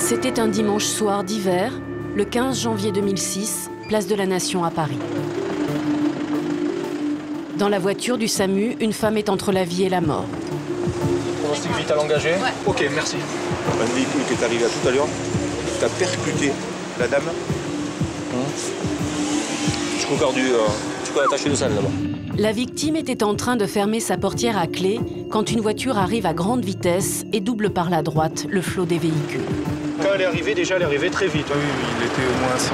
C'était un dimanche soir d'hiver, le 15 janvier 2006, place de la Nation à Paris. Dans la voiture du SAMU, une femme est entre la vie et la mort. Pronostic vital engagé. Ouais. Ok, merci. Un véhicule qui est arrivé à tout à l'heure, qui a percuté la dame. Jusqu'au corps attaché de salle là-bas. La victime était en train de fermer sa portière à clé quand une voiture arrive à grande vitesse et double par la droite le flot des véhicules. Quand elle est arrivée, déjà elle est arrivée très vite. Oui, il était au moins à 100.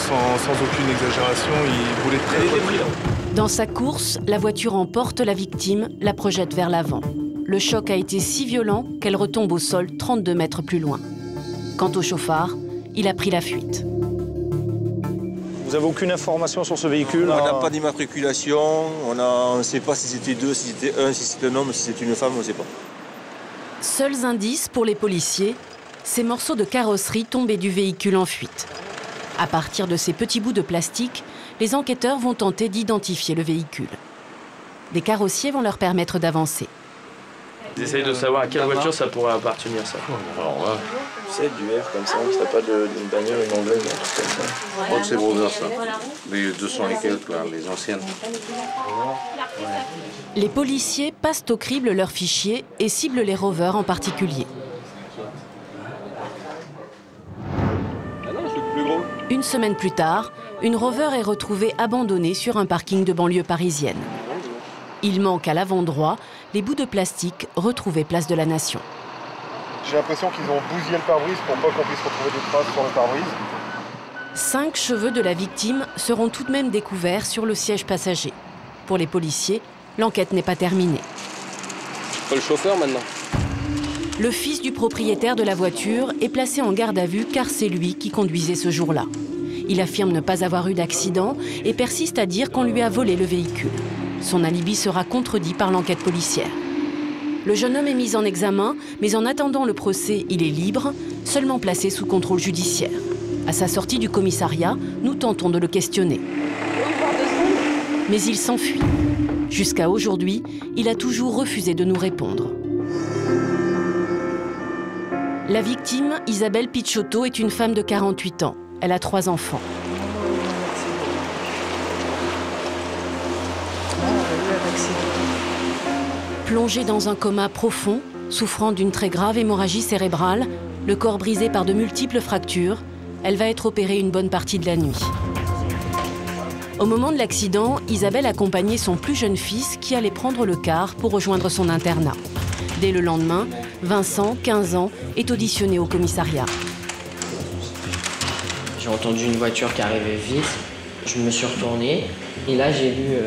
Sans aucune exagération, il roulait très vite. Dans sa course, la voiture emporte la victime, la projette vers l'avant. Le choc a été si violent qu'elle retombe au sol 32 mètres plus loin. Quant au chauffard, il a pris la fuite. Vous n'avez aucune information sur ce véhicule? On n'a pas d'immatriculation, on ne sait pas si c'était deux, si c'était un, si c'était un homme, si c'était une femme, on ne sait pas. Seuls indices pour les policiers, ces morceaux de carrosserie tombés du véhicule en fuite. À partir de ces petits bouts de plastique, les enquêteurs vont tenter d'identifier le véhicule. Des carrossiers vont leur permettre d'avancer. Ils essayent de savoir à quelle voiture ça pourrait appartenir, ça. Alors là, c'est du R comme ça, ça n'a pas d'une bagnole, une anglaise, un truc comme ça. Je crois que c'est Rover, ça. Les 200 et quelques, là, les anciennes. Les policiers passent au crible leurs fichiers et ciblent les rovers en particulier. Une semaine plus tard, une rover est retrouvée abandonnée sur un parking de banlieue parisienne. Il manque à l'avant droit les bouts de plastique retrouvés place de la Nation. J'ai l'impression qu'ils ont bousillé le pare-brise pour pas qu'on puisse retrouver des traces sur le pare-brise. 5 cheveux de la victime seront tout de même découverts sur le siège passager. Pour les policiers, l'enquête n'est pas terminée. Pas le chauffeur maintenant. Le fils du propriétaire de la voiture est placé en garde à vue car c'est lui qui conduisait ce jour-là. Il affirme ne pas avoir eu d'accident et persiste à dire qu'on lui a volé le véhicule. Son alibi sera contredit par l'enquête policière. Le jeune homme est mis en examen, mais en attendant le procès, il est libre, seulement placé sous contrôle judiciaire. À sa sortie du commissariat, nous tentons de le questionner. Mais il s'enfuit. Jusqu'à aujourd'hui, il a toujours refusé de nous répondre. La victime, Isabelle Picciotto, est une femme de 48 ans. Elle a 3 enfants. Plongée dans un coma profond, souffrant d'une très grave hémorragie cérébrale, le corps brisé par de multiples fractures, elle va être opérée une bonne partie de la nuit. Au moment de l'accident, Isabelle accompagnait son plus jeune fils qui allait prendre le car pour rejoindre son internat. Dès le lendemain, Vincent, 15 ans, est auditionné au commissariat. J'ai entendu une voiture qui arrivait vite, je me suis retourné et là j'ai vu,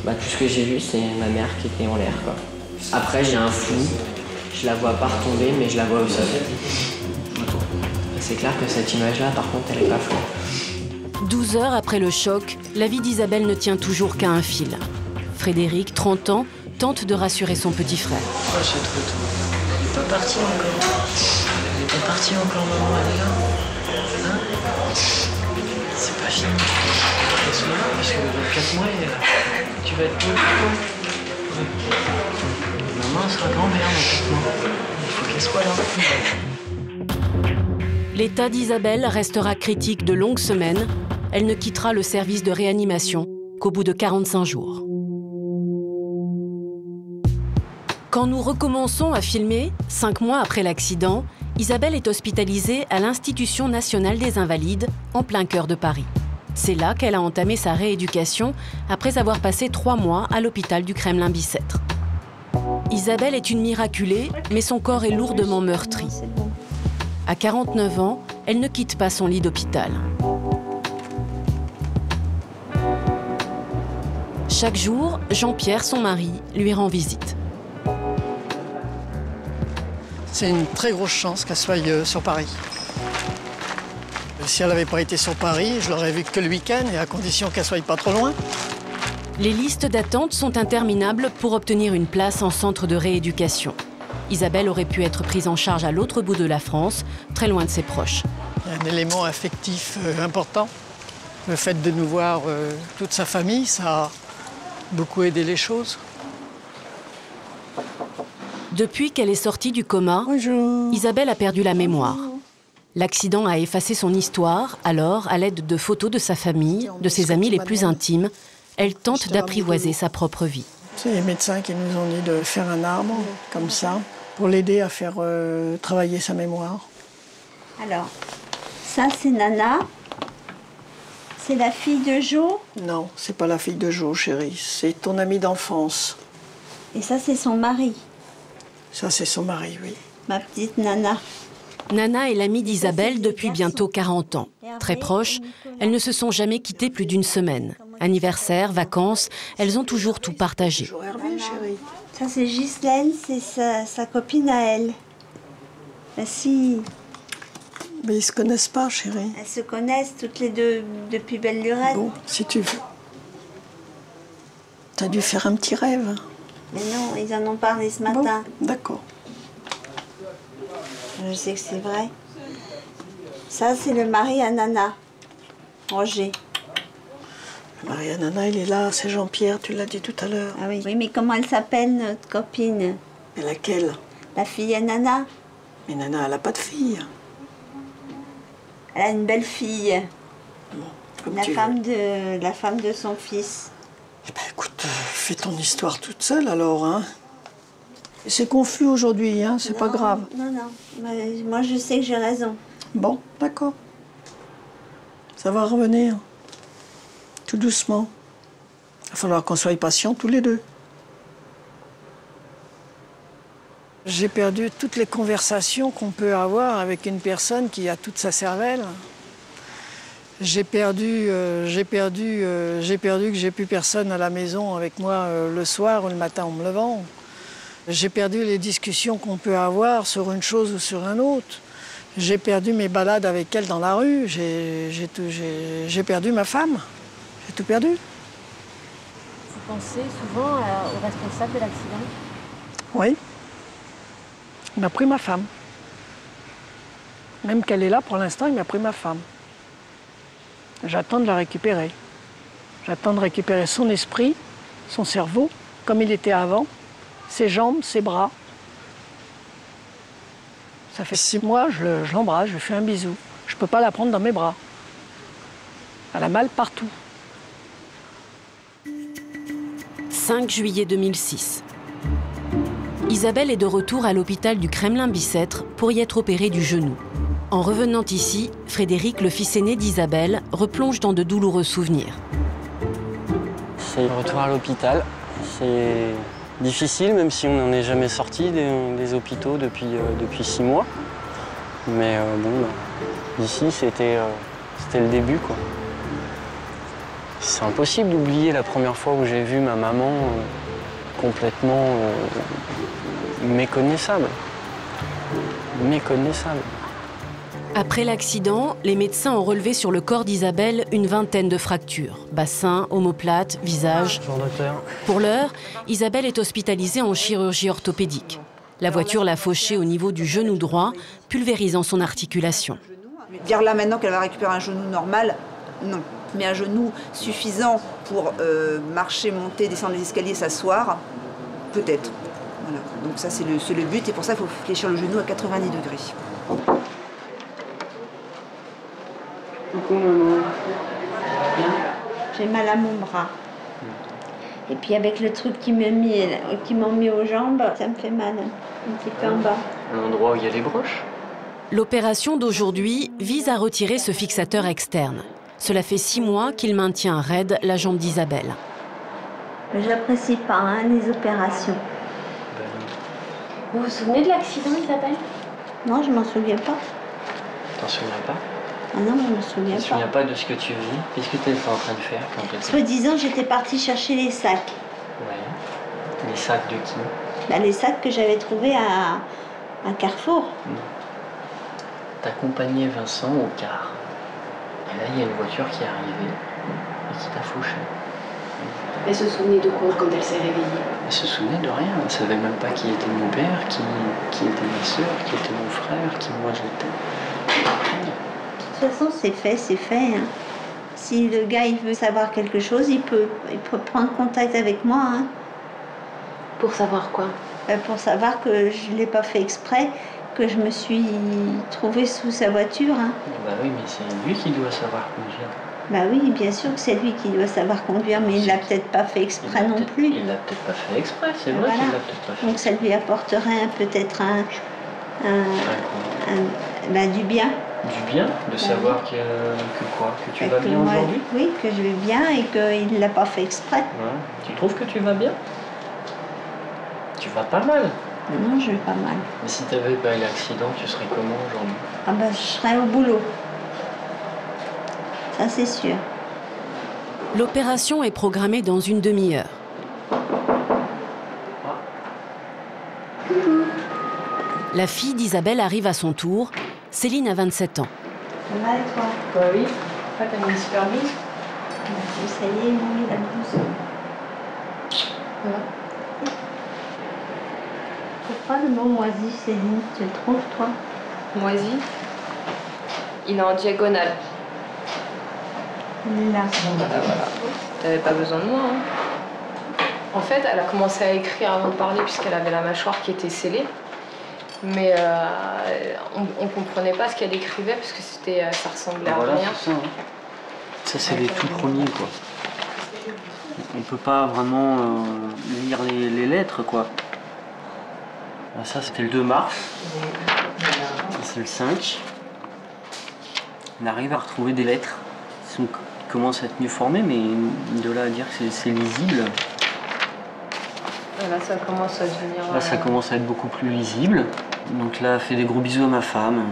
tout ce que j'ai vu c'est ma mère qui était en l'air, quoi. Après j'ai un flou, je la vois pas retomber mais je la vois au sol. C'est clair que cette image-là par contre elle est pas floue. 12 heures après le choc, la vie d'Isabelle ne tient toujours qu'à un fil. Frédéric, 30 ans, tente de rassurer son petit frère. Oh, c'est trop tôt. Il n'est pas parti encore. Il n'est pas parti encore, maman, elle est là. Hein? C'est pas fini. Laisse-moi là, parce que dans 4 mois, tu vas être beau. Maman sera grand-mère dans 4 mois. Il faut qu'elle soit là. L'état d'Isabelle restera critique de longues semaines. Elle ne quittera le service de réanimation qu'au bout de 45 jours. Quand nous recommençons à filmer, 5 mois après l'accident, Isabelle est hospitalisée à l'Institution nationale des Invalides, en plein cœur de Paris. C'est là qu'elle a entamé sa rééducation après avoir passé 3 mois à l'hôpital du Kremlin-Bicêtre. Isabelle est une miraculée, mais son corps est lourdement meurtri. À 49 ans, elle ne quitte pas son lit d'hôpital. Chaque jour, Jean-Pierre, son mari, lui rend visite. C'est une très grosse chance qu'elle soit sur Paris. Si elle n'avait pas été sur Paris, je l'aurais vue que le week-end et à condition qu'elle ne soit pas trop loin. Les listes d'attente sont interminables pour obtenir une place en centre de rééducation. Isabelle aurait pu être prise en charge à l'autre bout de la France, très loin de ses proches. Il y a un élément affectif important. Le fait de nous voir toute sa famille, ça a beaucoup aidé les choses. Depuis qu'elle est sortie du coma, Bonjour. Isabelle a perdu la mémoire. L'accident a effacé son histoire, alors, à l'aide de photos de sa famille, de ses amis les plus intimes, elle tente d'apprivoiser sa propre vie. C'est les médecins qui nous ont dit de faire un arbre, comme ça, pour l'aider à faire travailler sa mémoire. Alors, ça c'est Nana. C'est la fille de Jo? Non, c'est pas la fille de Jo, chérie. C'est ton amie d'enfance. Et ça c'est son mari? Ça c'est son mari, oui. Ma petite Nana. Nana est l'amie d'Isabelle depuis bientôt 40 ans. Très proches, elles ne se sont jamais quittées plus d'une semaine. Anniversaire, vacances, elles ont toujours tout partagé. Bonjour Hervé, chérie. Ça c'est Ghislaine, c'est sa copine à elle. Ben si. Mais ils se connaissent pas, chérie. Elles se connaissent toutes les deux depuis belle lurette. Bon, si tu veux. T'as dû faire un petit rêve. Mais non, ils en ont parlé ce matin. Bon, d'accord. Je sais que c'est vrai. Ça, c'est le mari à Nana, Roger. Le mari à Nana, il est là, c'est Jean-Pierre, tu l'as dit tout à l'heure. Ah oui. Oui, mais comment elle s'appelle, notre copine? Mais laquelle? La fille à Nana. Mais Nana, elle n'a pas de fille. Elle a une belle fille. Bon, la femme de son fils. Eh ben écoute, fais ton histoire toute seule alors, hein. C'est confus aujourd'hui, hein, c'est pas grave. Non, non. Moi, je sais que j'ai raison. Bon, d'accord. Ça va revenir. Tout doucement. Il va falloir qu'on soit patients tous les deux. J'ai perdu toutes les conversations qu'on peut avoir avec une personne qui a toute sa cervelle. J'ai perdu que j'ai plus personne à la maison avec moi le soir ou le matin en me levant. J'ai perdu les discussions qu'on peut avoir sur une chose ou sur une autre. J'ai perdu mes balades avec elle dans la rue. J'ai perdu ma femme. J'ai tout perdu. Vous pensez souvent au responsable de l'accident? Oui. Il m'a pris ma femme. Même qu'elle est là pour l'instant, il m'a pris ma femme. J'attends de la récupérer. J'attends de récupérer son esprit, son cerveau, comme il était avant, ses jambes, ses bras. Ça fait 6 mois, je l'embrasse, je lui fais un bisou. Je ne peux pas la prendre dans mes bras. Elle a mal partout. 5 juillet 2006. Isabelle est de retour à l'hôpital du Kremlin-Bicêtre pour y être opérée du genou. En revenant ici, Frédéric, le fils aîné d'Isabelle, replonge dans de douloureux souvenirs. C'est le retour à l'hôpital. C'est difficile, même si on n'en est jamais sorti des hôpitaux depuis 6 mois. Mais ici, c'était le début, quoi. C'est impossible d'oublier la première fois où j'ai vu ma maman complètement méconnaissable. Méconnaissable. Après l'accident, les médecins ont relevé sur le corps d'Isabelle une vingtaine de fractures. Bassin, omoplate, visage. Pour l'heure, Isabelle est hospitalisée en chirurgie orthopédique. La voiture l'a fauchée au niveau du genou droit, pulvérisant son articulation. Dire là maintenant qu'elle va récupérer un genou normal, non. Mais un genou suffisant pour marcher, monter, descendre les escaliers, s'asseoir, peut-être. Voilà. Donc ça c'est le but et pour ça il faut fléchir le genou à 90 degrés. Coucou maman. J'ai mal à mon bras. Et puis avec le truc qu'ils m'ont mis aux jambes, ça me fait mal un petit peu en bas. L'endroit où il y a les broches. L'opération d'aujourd'hui vise à retirer ce fixateur externe. Cela fait 6 mois qu'il maintient raide la jambe d'Isabelle. J'apprécie pas les opérations. Vous vous souvenez de l'accident, Isabelle? Non, je m'en souviens pas. T'en souviens pas? Ah non, je me souviens pas. Tu te souviens pas de ce que tu vis? Qu'est-ce que tu étais en train de faire quand tu étais... Soi-disant, j'étais partie chercher les sacs. Ouais. Les sacs de qui? Les sacs que j'avais trouvés à Carrefour. T'accompagnais Vincent au car. Et là, il y a une voiture qui est arrivée et qui t'a fauché. Elle se souvenait de quoi quand elle s'est réveillée? Elle se souvenait de rien. Elle savait même pas qui était mon père, qui était ma soeur, qui était mon frère, qui moi j'étais. De toute façon, c'est fait. Hein. Si le gars il veut savoir quelque chose, il peut prendre contact avec moi. Hein. Pour savoir quoi? Pour savoir que je ne l'ai pas fait exprès, que je me suis trouvée sous sa voiture. Hein. Bah oui, mais c'est lui qui doit savoir conduire. Bah oui, bien sûr que c'est lui qui doit savoir conduire, mais il l'a peut-être pas fait exprès non plus. Il l'a peut-être pas fait exprès, c'est vrai Voilà. qu'il l'a peut-être pas fait. Donc ça lui apporterait peut-être du bien. Du bien, de savoir que quoi, que tu vas bien aujourd'hui? Oui, que je vais bien et qu'il ne l'a pas fait exprès. Ouais. Tu trouves que tu vas bien? Tu vas pas mal. Non, je vais pas mal. Mais si tu n'avais pas eu l'accident, tu serais comment aujourd'hui? Ah ben, je serais au boulot. Ça, c'est sûr. L'opération est programmée dans une demi-heure. La fille d'Isabelle arrive à son tour. Céline a 27 ans. Ça va et toi? Bah oui. En fait, t'as mis une super blouse. Ça y est, il m'a mis la blouse. Voilà. Je trouve pas le mot moisi, Céline. Tu le trouves, toi? Moisi. Il est en diagonale. Il est là. Voilà. T'avais pas besoin de moi. Hein. En fait, elle a commencé à écrire avant de parler puisqu'elle avait la mâchoire qui était scellée. Mais on comprenait pas ce qu'elle écrivait parce que ça ressemblait à rien. C'est ça, hein. Ça, c'est les tout premiers, quoi. On peut pas vraiment lire les lettres, quoi. Là, ça, c'était le 2 mars. Ça, c'est le 5. On arrive à retrouver des lettres qui commencent à être mieux formées, mais de là à dire que c'est lisible. Là, ça commence à devenir... Là, ça commence à être beaucoup plus lisible. Donc là, fait des gros bisous à ma femme.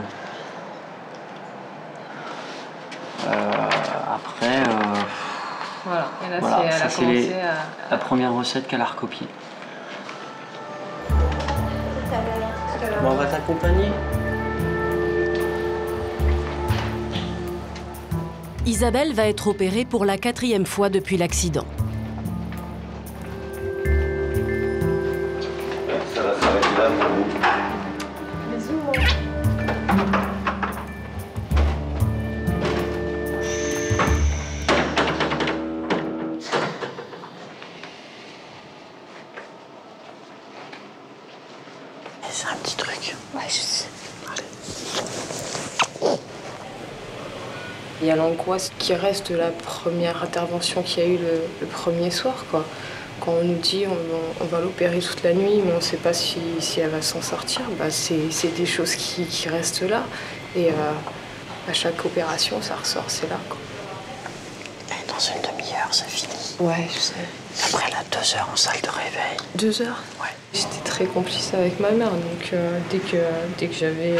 Après... Voilà, et là, voilà, elle a commencé à... la première recette qu'elle a recopiée. Bon, on va t'accompagner. Isabelle va être opérée pour la 4e fois depuis l'accident. Ça va s'arrêter là pour vous. C'est un petit truc. Ouais, je sais. Il y a l'angoisse qui reste de la première intervention qu'il y a eu le premier soir, quoi. Quand on nous dit on va l'opérer toute la nuit, mais on ne sait pas si elle va s'en sortir, bah c'est des choses qui restent là. Et à chaque opération, ça ressort, c'est là, quoi. Et dans une demi-heure, c'est fini. Ouais, je sais. Après, elle a 2 heures en salle de réveil. 2 heures? Ouais. J'étais très complice avec ma mère, donc dès que j'avais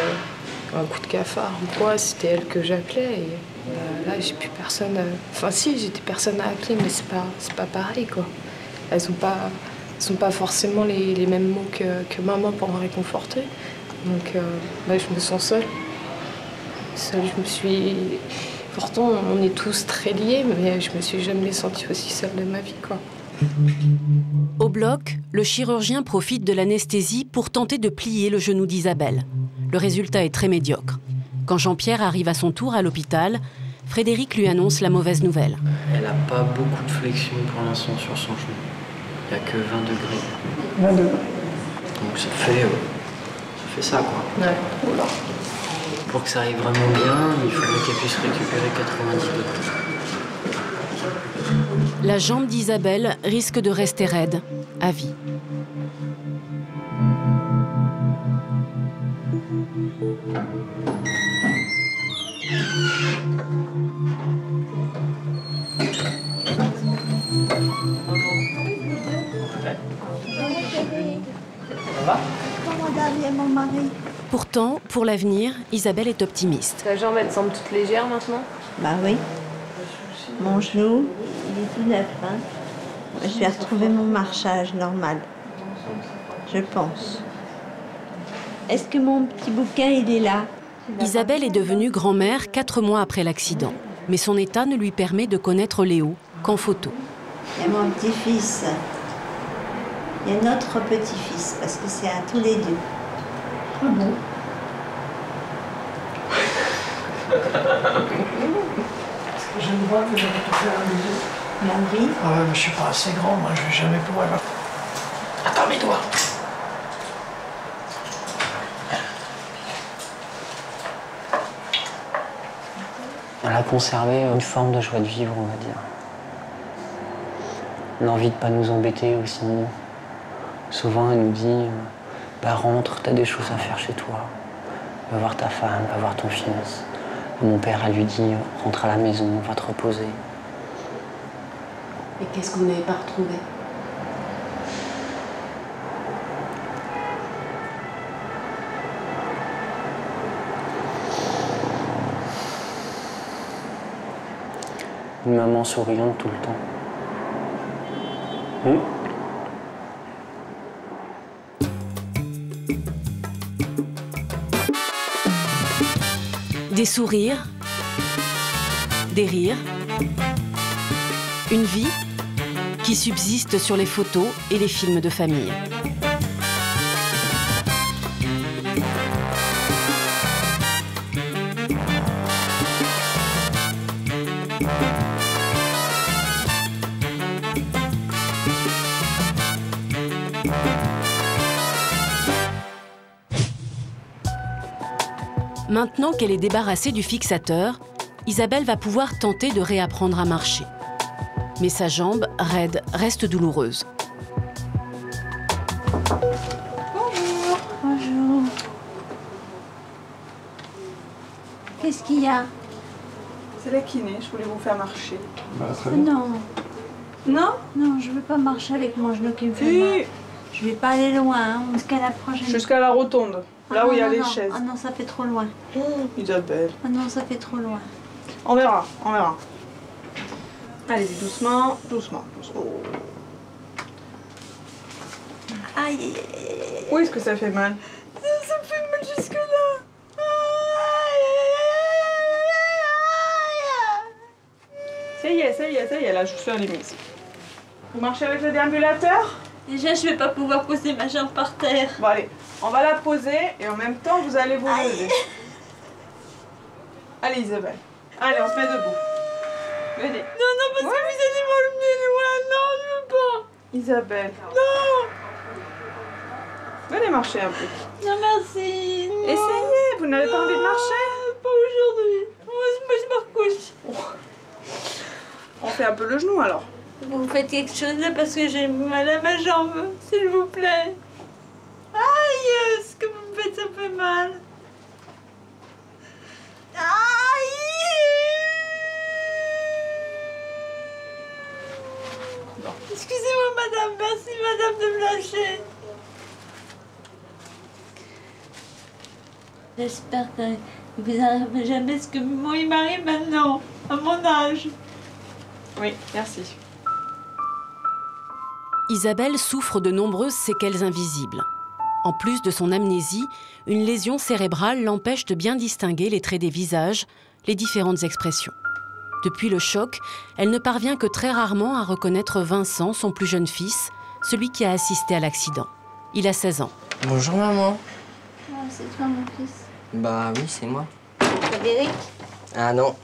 un coup de cafard ou quoi, c'était elle que j'appelais. Et là, j'ai plus personne. Enfin, si, j'ai des personnes à appeler, mais c'est pas pareil, quoi. Elles ont pas forcément les mêmes mots que maman pour me réconforter. Donc, je me sens seule. Seule, je me suis... Pourtant, on est tous très liés, mais je me suis jamais sentie aussi seule de ma vie, quoi. Au bloc, le chirurgien profite de l'anesthésie pour tenter de plier le genou d'Isabelle. Le résultat est très médiocre. Quand Jean-Pierre arrive à son tour à l'hôpital, Frédéric lui annonce la mauvaise nouvelle. Elle n'a pas beaucoup de flexion pour l'instant sur son genou. Il n'y a que 20 degrés. 20 degrés. Donc ça fait ça, quoi. Ouais. Voilà. Pour que ça aille vraiment bien, il faudrait qu'elle puisse récupérer 90 degrés. La jambe d'Isabelle risque de rester raide, à vie. Mon mari. Pourtant, pour l'avenir, Isabelle est optimiste. Ta jambe, elle te semble toute légère maintenant? Bah oui. Mon genou, il est tout neuf. Hein. Je vais retrouver mon marchage normal. Je pense. Est-ce que mon petit bouquin, il est là? Isabelle est devenue grand-mère 4 mois après l'accident. Mais son état ne lui permet de connaître Léo qu'en photo. Il y a mon petit-fils. Il y a notre petit-fils, parce que c'est à tous les deux. Ah bon? Est-ce que je me vois que j'avais tout fait à la maison? Bah oui. Ah ouais, mais je suis pas assez grand, moi, je vais jamais pouvoir. Attends mes doigts. Elle a conservé une forme de joie de vivre, on va dire. L'envie de pas nous embêter aussi. Souvent, elle nous dit bah, rentre, t'as des choses à faire chez toi. Va voir ta femme, va voir ton fils. Mon père, elle lui dit rentre à la maison, va te reposer. Et qu'est-ce qu'on n'avait pas retrouvé? Une maman souriante tout le temps. Des sourires, des rires, une vie qui subsiste sur les photos et les films de famille. Maintenant qu'elle est débarrassée du fixateur, Isabelle va pouvoir tenter de réapprendre à marcher. Mais sa jambe, raide, reste douloureuse. Bonjour. Bonjour. Qu'est-ce qu'il y a? C'est la kiné, je voulais vous faire marcher. Bah, très bien. Non. Non? Non, je veux pas marcher avec mon genou qui me fait mal. Je vais pas aller loin, hein, jusqu'à la prochaine. Jusqu'à la rotonde, là où il y a les chaises. Ah non, ça fait trop loin. Isabelle. Ah non, ça fait trop loin. On verra, on verra. Allez-y, doucement, doucement. Oh. Aïe, aïe, aïe. Où est-ce que ça fait mal? Ça fait mal jusque-là. Ça y est, ça y est, ça y est, là, je vous fais les mises. Vous marchez avec le déambulateur? Déjà, je vais pas pouvoir poser ma jambe par terre. Bon, allez, on va la poser et en même temps, vous allez vous lever. Allez, Isabelle. Allez, on se met debout. Venez. Non, non, parce que vous allez m'emmener loin. Non, je veux pas. Isabelle. Non. Venez marcher un peu. Non, merci. Non. Essayez, vous n'avez pas envie de marcher? Pas aujourd'hui. Moi, je me recouche. On fait un peu le genou alors. Vous faites quelque chose là parce que j'ai mal à ma jambe, s'il vous plaît. Aïe, ce que vous me faites, ça fait mal. Aïe. Bon. Excusez-moi, madame. Merci, madame, de me lâcher. J'espère que vous n'arrivez jamais ce que moi il m'arrive maintenant, à mon âge. Oui, merci. Isabelle souffre de nombreuses séquelles invisibles. En plus de son amnésie, une lésion cérébrale l'empêche de bien distinguer les traits des visages, les différentes expressions. Depuis le choc, elle ne parvient que très rarement à reconnaître Vincent, son plus jeune fils, celui qui a assisté à l'accident. Il a 16 ans. Bonjour maman. Oh, c'est toi mon fils. Bah oui, c'est moi. Frédéric? Ah non.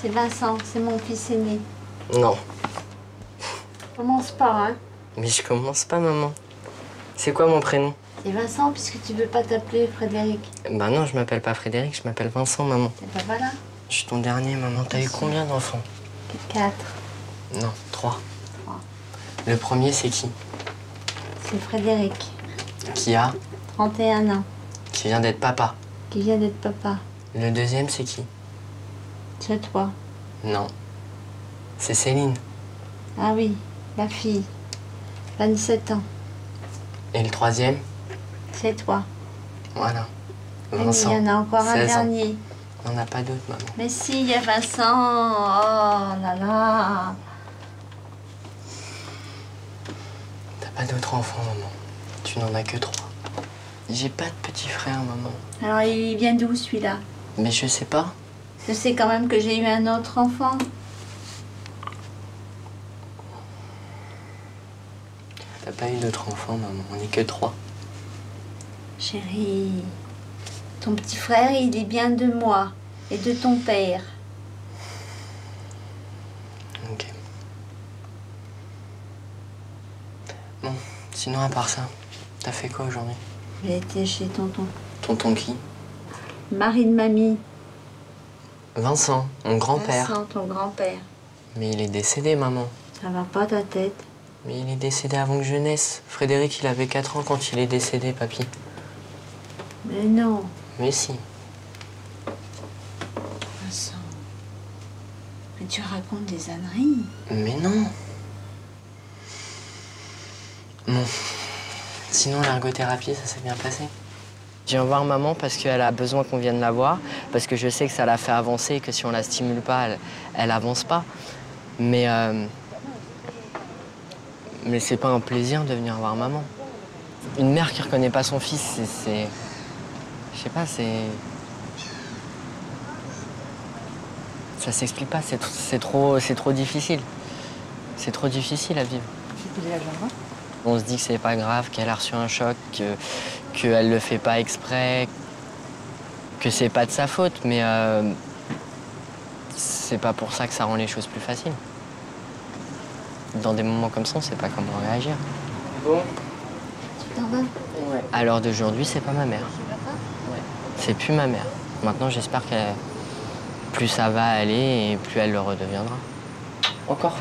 C'est Vincent, c'est mon fils aîné. Non. Commence pas, hein? Mais je commence pas maman. C'est quoi mon prénom? C'est Vincent puisque tu veux pas t'appeler Frédéric. Bah non, je m'appelle pas Frédéric, je m'appelle Vincent maman. Et bah voilà. Je suis ton dernier maman. T'as eu combien d'enfants? 4. Non, 3. 3. Le premier c'est qui? C'est Frédéric. Qui a? 31 ans. Qui vient d'être papa. Qui vient d'être papa. Le deuxième c'est qui? C'est toi. Non. C'est Céline. Ah oui, la fille. 27 ans. Et le troisième? C'est toi. Voilà. Oui, Vincent. mais il y en a encore un 16 ans. dernier. On n'a pas d'autre maman. Mais si, il y a Vincent. Oh là là. T'as pas d'autres enfants maman. Tu n'en as que 3. J'ai pas de petit frère maman. Alors il vient d'où celui-là? Mais je sais pas. Je sais quand même que j'ai eu un autre enfant. T'as pas eu d'autres enfants maman. On n'est que 3. Chérie, ton petit frère, il est bien de moi et de ton père. Ok. Bon, sinon à part ça, t'as fait quoi aujourd'hui? J'ai été chez tonton. Tonton qui? Mari de mamie. Vincent, mon grand-père. Vincent, ton grand-père. Mais il est décédé, maman. Ça va pas ta tête? Mais il est décédé avant que je naisse. Frédéric, il avait 4 ans quand il est décédé, papy. Mais non. Mais si. Vincent. Mais tu racontes des âneries. Mais non. Bon. Sinon, l'ergothérapie, ça s'est bien passé. Je viens voir maman parce qu'elle a besoin qu'on vienne la voir, parce que je sais que ça la fait avancer et que si on la stimule pas, elle avance pas. Mais c'est pas un plaisir de venir voir maman. Une mère qui reconnaît pas son fils, c'est... Je sais pas, c'est... Ça s'explique pas, c'est trop difficile. C'est trop difficile à vivre. On se dit que c'est pas grave, qu'elle a reçu un choc, qu'elle le fait pas exprès, que c'est pas de sa faute, mais c'est pas pour ça que ça rend les choses plus faciles. Dans des moments comme ça, on sait pas comment réagir. Bon. Tu t'en vas? Ouais. À l'heure d'aujourd'hui, c'est pas ma mère. Ouais. C'est plus ma mère. Maintenant, j'espère que plus ça va aller et plus elle le redeviendra. Encore.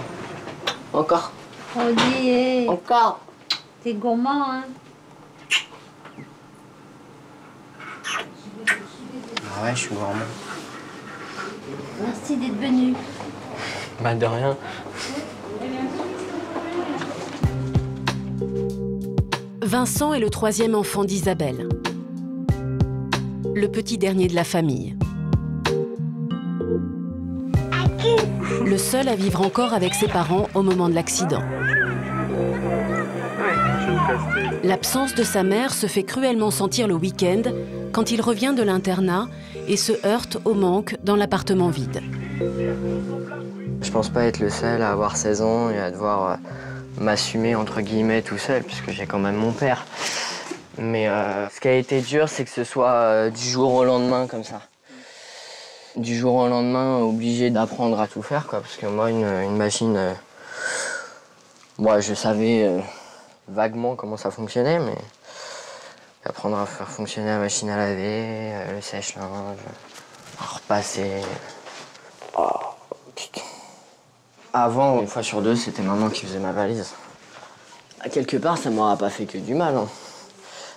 Encore. Olivier. Encore. T'es gourmand, hein? Ah ouais, je suis gourmand. Merci d'être venu. Bah de rien. Vincent est le 3e enfant d'Isabelle, le petit dernier de la famille. Le seul à vivre encore avec ses parents au moment de l'accident. L'absence de sa mère se fait cruellement sentir le week-end quand il revient de l'internat et se heurte au manque dans l'appartement vide. Je pense pas être le seul à avoir 16 ans et à devoir m'assumer entre guillemets tout seul, puisque j'ai quand même mon père. Mais ce qui a été dur, c'est que ce soit du jour au lendemain comme ça. Du jour au lendemain, obligé d'apprendre à tout faire, quoi. Parce que moi, une machine, moi, je savais vaguement comment ça fonctionnait, mais apprendre à faire fonctionner la machine à laver, le sèche-linge, à repasser. Oh, putain. Avant, une fois sur deux, c'était maman qui faisait ma valise. À quelque part, ça m'aura pas fait que du mal, hein.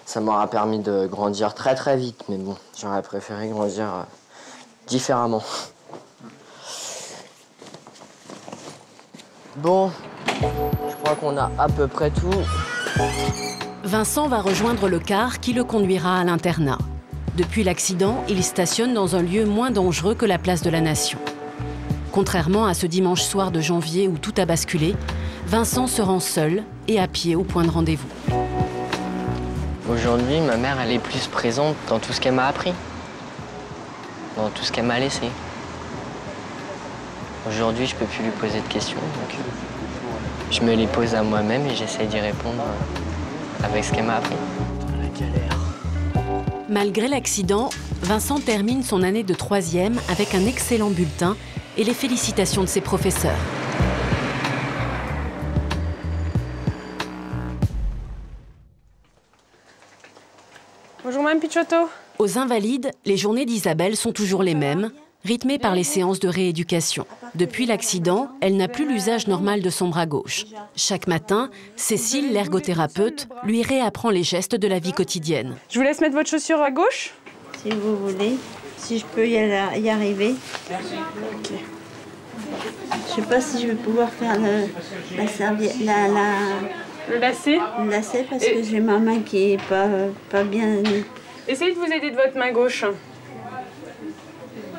Ça m'aura permis de grandir très très vite, mais bon, j'aurais préféré grandir différemment. Bon, je crois qu'on a à peu près tout. Vincent va rejoindre le car qui le conduira à l'internat. Depuis l'accident, il stationne dans un lieu moins dangereux que la place de la Nation. Contrairement à ce dimanche soir de janvier où tout a basculé, Vincent se rend seul et à pied au point de rendez-vous. Aujourd'hui, ma mère, elle est plus présente dans tout ce qu'elle m'a appris, dans tout ce qu'elle m'a laissé. Aujourd'hui, je peux plus lui poser de questions, donc je me les pose à moi-même et j'essaie d'y répondre avec ce qu'elle m'a appris. La galère. Malgré l'accident, Vincent termine son année de 3e avec un excellent bulletin et les félicitations de ses professeurs. Bonjour, Mme Pichotto. Aux Invalides, les journées d'Isabelle sont toujours les mêmes, rythmées par les séances de rééducation. Depuis l'accident, elle n'a plus l'usage normal de son bras gauche. Chaque matin, Cécile, l'ergothérapeute, lui réapprend les gestes de la vie quotidienne. Je vous laisse mettre votre chaussure à gauche. Si vous voulez, si je peux y arriver. Ok. Je sais pas si je vais pouvoir faire la serviette, le lacet. Le lacet parce que j'ai ma main qui est pas bien. Essayez de vous aider de votre main gauche.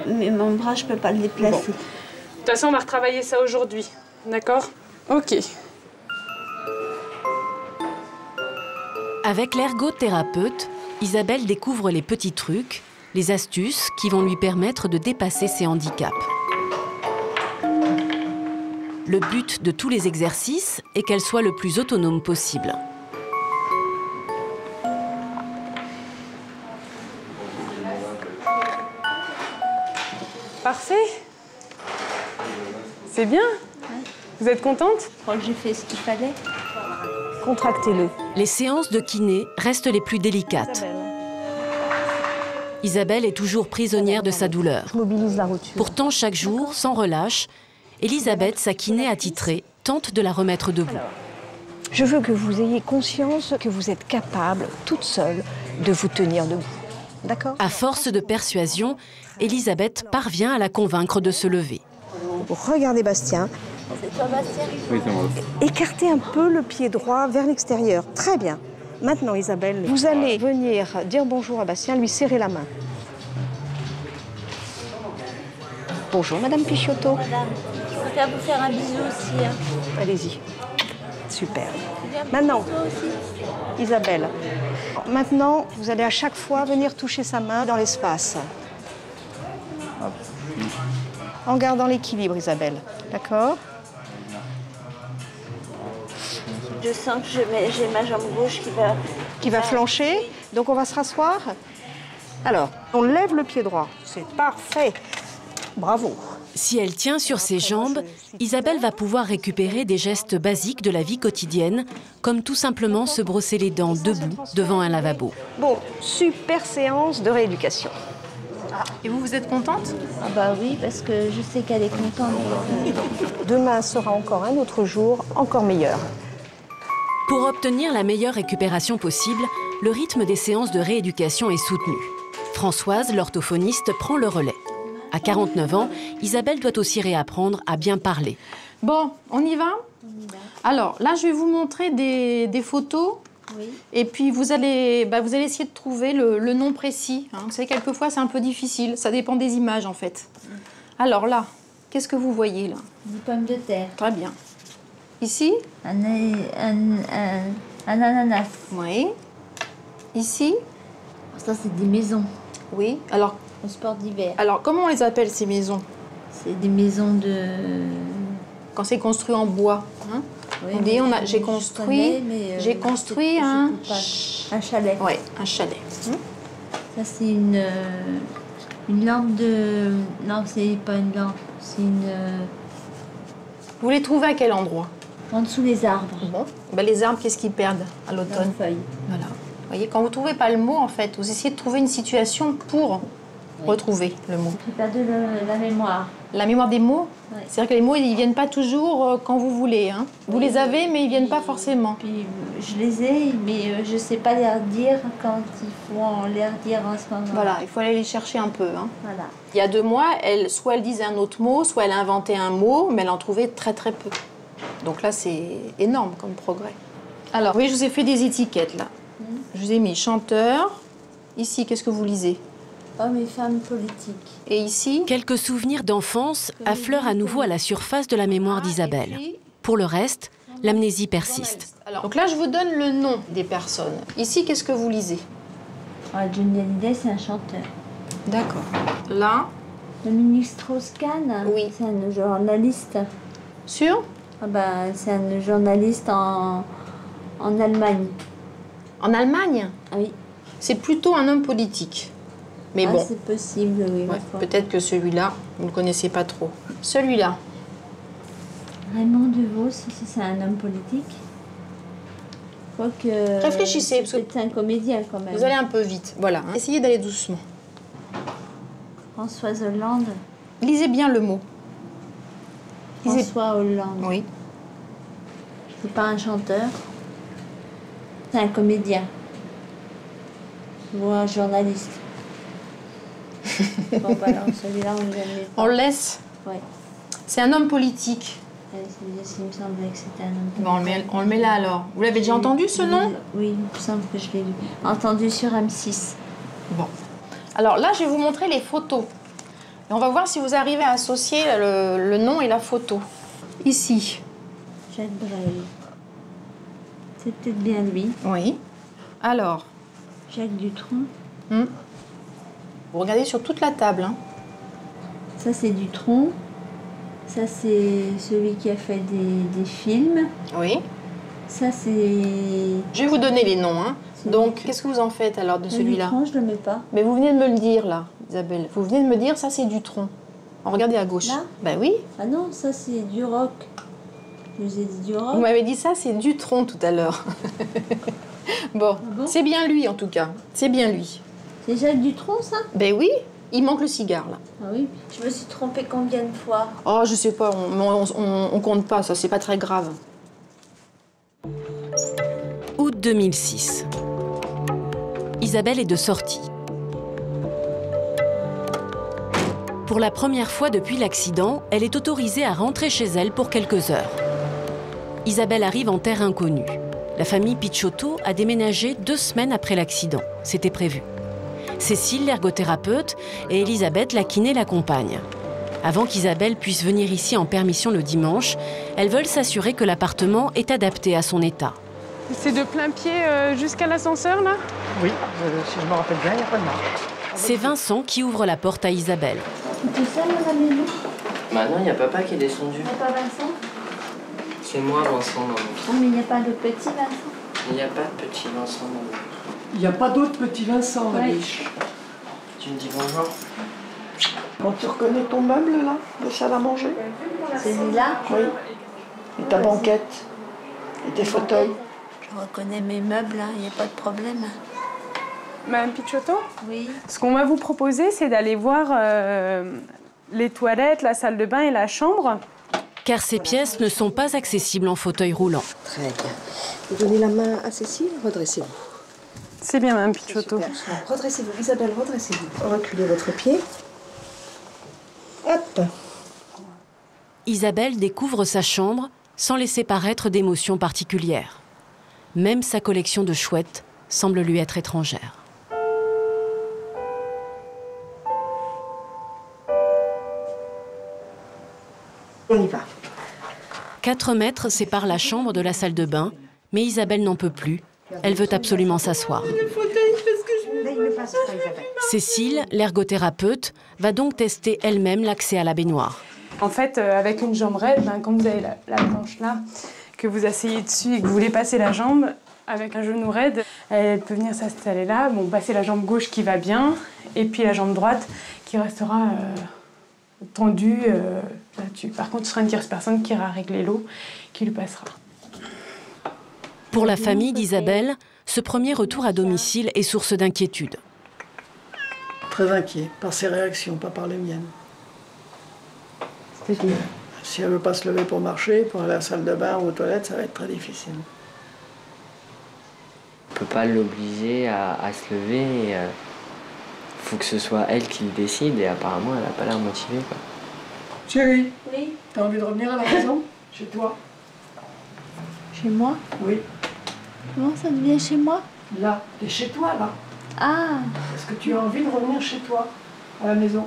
Mais mon bras, je peux pas le déplacer. Bon. De toute façon, on va retravailler ça aujourd'hui. D'accord? Ok. Avec l'ergothérapeute, Isabelle découvre les petits trucs, les astuces qui vont lui permettre de dépasser ses handicaps. Le but de tous les exercices est qu'elle soit le plus autonome possible. Parfait. C'est bien. Ouais. Vous êtes contente? Je crois que j'ai fait ce qu'il fallait. Contractez-le. Les séances de kiné restent les plus délicates. Isabelle est toujours prisonnière de sa douleur. Je mobilise la rotule. Pourtant, chaque jour, sans relâche, Elisabeth, sa kiné attitrée, tente de la remettre debout. Je veux que vous ayez conscience que vous êtes capable, toute seule, de vous tenir debout. D'accord ? À force de persuasion, Elisabeth parvient à la convaincre de se lever. Regardez Bastien. C'est toi, Bastien? Oui, c'est moi. Écartez un peu le pied droit vers l'extérieur. Très bien. Maintenant, Isabelle, vous allez venir dire bonjour à Bastien, lui serrer la main. Bonjour, Madame Pichotto. Madame, je préfère vous faire un bisou aussi. Hein. Allez-y. Super. Maintenant, Isabelle, maintenant, vous allez à chaque fois venir toucher sa main dans l'espace. En gardant l'équilibre, Isabelle. D'accord ? Je sens que j'ai ma jambe gauche qui va flancher. Donc on va se rasseoir. Alors, on lève le pied droit. C'est parfait. Bravo. Si elle tient sur ses jambes, Isabelle va pouvoir récupérer des gestes basiques de la vie quotidienne, comme tout simplement se brosser les dents debout devant un lavabo. Bon, super séance de rééducation. Et vous êtes contente? Ah bah oui, parce que je sais qu'elle est contente. Demain sera encore un autre jour, encore meilleur. Pour obtenir la meilleure récupération possible, le rythme des séances de rééducation est soutenu. Françoise, l'orthophoniste, prend le relais. À 49 ans, Isabelle doit aussi réapprendre à bien parler. Bon, on y va? Alors, là, je vais vous montrer des photos. Oui. Et puis, vous allez essayer de trouver le nom précis. Hein. Vous savez, quelquefois, c'est un peu difficile. Ça dépend des images, en fait. Alors là, qu'est-ce que vous voyez, là? Des pommes de terre. Très bien. Ici? Un ananas. Oui. Ici? Ça, c'est des maisons. Oui. Alors, au sport d'hiver. Alors, comment on les appelle, ces maisons? C'est des maisons de... Quand c'est construit en bois. Hein? Oui, j'ai construit un chalet. Oui, un chalet. Ça, c'est une lampe de... Non, c'est pas une lampe. C'est une... Vous les trouvez à quel endroit? En dessous des arbres. Bon. Ben, les arbres, qu'est-ce qu'ils perdent à l'automne? Les feuilles. Voilà. Vous voyez, quand vous ne trouvez pas le mot, en fait, vous essayez de trouver une situation pour retrouver le mot. J'ai perdu la mémoire. La mémoire des mots? Oui. C'est-à-dire que les mots, ils ne viennent pas toujours quand vous voulez. Hein. Vous les avez, mais ils ne viennent pas forcément. Puis, je les ai, mais je ne sais pas les redire quand il faut les redire en ce moment. Voilà, il faut aller les chercher un peu. Hein. Voilà. Il y a 2 mois, soit elle disait un autre mot, soit elle inventait un mot, mais elle en trouvait très très peu. Donc là, c'est énorme comme progrès. Alors, oui, je vous ai fait des étiquettes, là. Je vous ai mis chanteur. Ici, qu'est-ce que vous lisez? Hommes et femmes politiques. Et ici? Quelques souvenirs d'enfance affleurent à nouveau à la surface de la mémoire d'Isabelle. Pour le reste, l'amnésie persiste. Alors, donc là, je vous donne le nom des personnes. Ici, qu'est-ce que vous lisez? Johnny Hallyday, c'est un chanteur. D'accord. Là? Dominique Strauss-Kahn, oui. C'est un journaliste. Sûr? C'est un journaliste en Allemagne. En Allemagne? Oui. C'est plutôt un homme politique. Mais bon. C'est possible, oui. Ouais, peut-être que celui-là, vous ne le connaissez pas trop. Celui-là? Raymond DeVos, c'est un homme politique. Quoique... Réfléchissez. Parce que c'est un comédien, quand même. Vous allez un peu vite. Voilà. Hein. Essayez d'aller doucement. Françoise Hollande. Lisez bien le mot. François Hollande. Oui. C'est pas un chanteur. C'est un comédien. Ou un journaliste. Bon, bah alors, celui-là, on le laisse. On le laisse? Oui. C'est un homme politique. Il me semblait que c'était un homme politique. Bon, on le met là alors. Vous l'avez déjà entendu ce nom? Oui, il me semble que je l'ai entendu sur M6. Bon. Alors là, je vais vous montrer les photos. Et on va voir si vous arrivez à associer le nom et la photo. Ici. Jacques Brel. C'est peut-être bien lui. Oui. Alors. Jacques Dutronc. Vous regardez sur toute la table. Hein. Ça, c'est Dutronc. Ça, c'est celui qui a fait des films. Oui. Ça, c'est... Je vais vous donner les noms. Hein. Donc, qu'est-ce que vous en faites alors de celui-là? Dutronc, je ne le mets pas. Mais vous venez de me le dire, là, Isabelle. Vous venez de me dire, ça, c'est Dutronc. Regardez à gauche. Là? Ben oui. Ah non, ça, c'est Duroc. Je vous ai dit Duroc. Vous m'avez dit ça, c'est Dutronc tout à l'heure. Bon, c'est bien lui, en tout cas. C'est bien lui. C'est Jacques Dutronc, ça? Ben oui, il manque le cigare, là. Ah oui. Je me suis trompée combien de fois? Oh, je sais pas, on compte pas, ça, c'est pas très grave. Août 2006. Isabelle est de sortie. Pour la première fois depuis l'accident, elle est autorisée à rentrer chez elle pour quelques heures. Isabelle arrive en terre inconnue. La famille Picciotto a déménagé 2 semaines après l'accident. C'était prévu. Cécile, l'ergothérapeute, et Elisabeth, la kiné, l'accompagnent. Avant qu'Isabelle puisse venir ici en permission le dimanche, elles veulent s'assurer que l'appartement est adapté à son état. C'est de plein pied jusqu'à l'ascenseur, là? Oui, si je me rappelle bien, il n'y a pas de marche. C'est Vincent qui ouvre la porte à Isabelle. C'est ça, la maison? Maintenant, il y a papa qui est descendu. Il n'y a pas Vincent? C'est moi, Vincent, maman. Ah, mais il n'y a pas de petit Vincent? Il n'y a pas de petit Vincent, maman. Il n'y a pas d'autre petit Vincent, la Ouais. biche. Tu me dis bonjour? Quand tu reconnais ton meuble, là, de salle à manger? Celui-là? Oui. Et ta banquette? Et tes fauteuils? Je reconnais mes meubles, il n'y a pas de problème. Madame Picciotto? Oui. Ce qu'on va vous proposer, c'est d'aller voir les toilettes, la salle de bain et la chambre. Car ces pièces ne sont pas accessibles en fauteuil roulant. Très bien. Vous donnez la main à Cécile, redressez-vous. C'est bien, Madame Picciotto. Redressez-vous, Isabelle, redressez-vous. Reculez votre pied. Hop. Isabelle découvre sa chambre sans laisser paraître d'émotions particulières. Même sa collection de chouettes semble lui être étrangère. On y va. 4 mètres séparent la chambre de la salle de bain, mais Isabelle n'en peut plus. Elle veut absolument s'asseoir. Cécile, l'ergothérapeute, va donc tester elle-même l'accès à la baignoire. En fait, avec une jambe raide, quand vous avez la planche là, que vous asseyez dessus et que vous voulez passer la jambe, avec un genou raide, elle peut venir s'installer là, passer la jambe gauche qui va bien, et puis la jambe droite qui restera tendue là-dessus. Par contre, ce sera une tierce personne qui ira régler l'eau, qui lui passera. Pour la famille d'Isabelle, ce premier retour à domicile est source d'inquiétude. Très inquiet par ses réactions, pas par les miennes. C'est-à-dire? Si elle ne veut pas se lever pour marcher, pour aller à la salle de bain ou aux toilettes, ça va être très difficile. On peut pas l'obliger à se lever. Il faut que ce soit elle qui le décide et apparemment elle n'a pas l'air motivée, quoi. Chérie, Oui. t'as envie de revenir à la maison? Chez toi? Chez moi? Oui. Comment ça devient chez moi? Là, t'es chez toi, là. Ah, Est-ce que tu as envie de revenir chez toi, à la maison?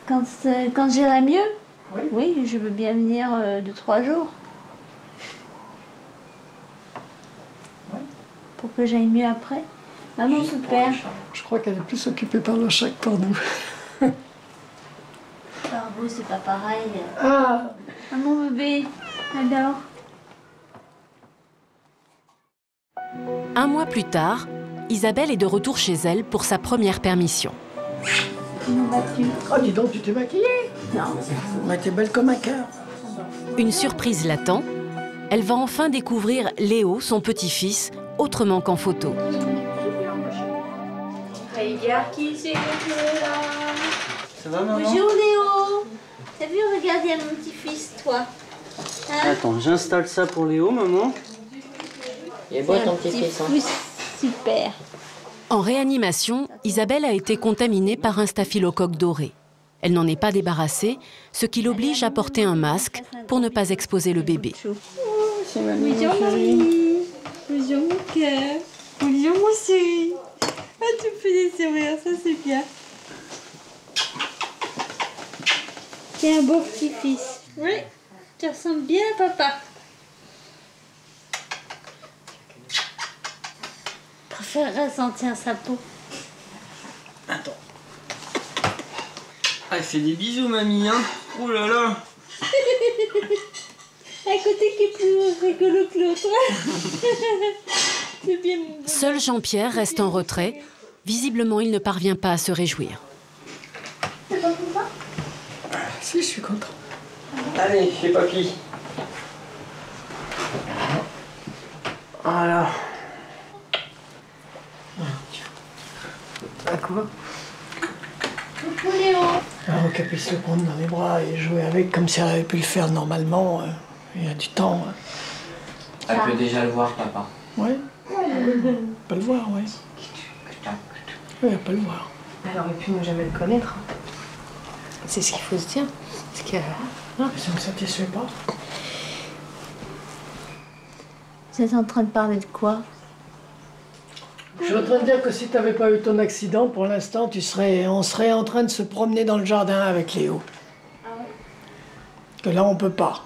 quand j'irai mieux? Oui. Oui, je veux bien venir 2-3 jours. Ouais. Pour que j'aille mieux après. Maman, père. Je crois qu'elle est plus occupée par le chat que par nous. Par vous, c'est pas pareil. Ah! Maman, bébé, alors? Un mois plus tard, Isabelle est de retour chez elle pour sa première permission. Comment vas-tu? Oh, dis donc, tu t'es maquillée? Non. Ouais, t'es belle comme un cœur. Une surprise l'attend. Elle va enfin découvrir Léo, son petit-fils, autrement qu'en photo. Regarde qui c'est là. Ça va, maman? Bonjour Léo. T'as vu, regarde, il y a mon petit-fils, toi. Hein? Attends, j'installe ça pour Léo, maman. Il est beau ton petit-fils, hein? Super. En réanimation, Isabelle a été contaminée par un staphylocoque doré. Elle n'en est pas débarrassée, ce qui l'oblige à porter un masque pour ne pas exposer le bébé. C'est mamie. Bonjour mamie. Bonjour mon cœur. Bonjour mon chéri. Ah, tu me fais des sourires, ça c'est bien. T'es un beau petit-fils. Oui. Tu ressembles bien à papa. Je préférerais sentir sa peau. Attends. Ah, fais des bisous, mamie, hein. Ouh là là. À côté qui est plus rigolo que l'autre. C'est bien mon beau. Seul Jean-Pierre reste en retrait. Visiblement, il ne parvient pas à se réjouir. T'es pas content? Si, je suis content. Allez, chez papy. Voilà. À quoi? Coucou Léo. Alors qu'elle puisse le prendre dans les bras et jouer avec comme si elle avait pu le faire normalement, il y a du temps. Elle peut déjà le voir, papa. Ouais. Elle peut le voir, oui. Oui, elle peut le voir. Elle aurait pu ne jamais le connaître. C'est ce qu'il faut se dire. Parce que... Ça ne me satisfait pas. Vous êtes en train de parler de quoi? Je suis en train de dire que si tu n'avais pas eu ton accident, pour l'instant, on serait en train de se promener dans le jardin avec Léo. Ah ouais. Que là, on peut pas.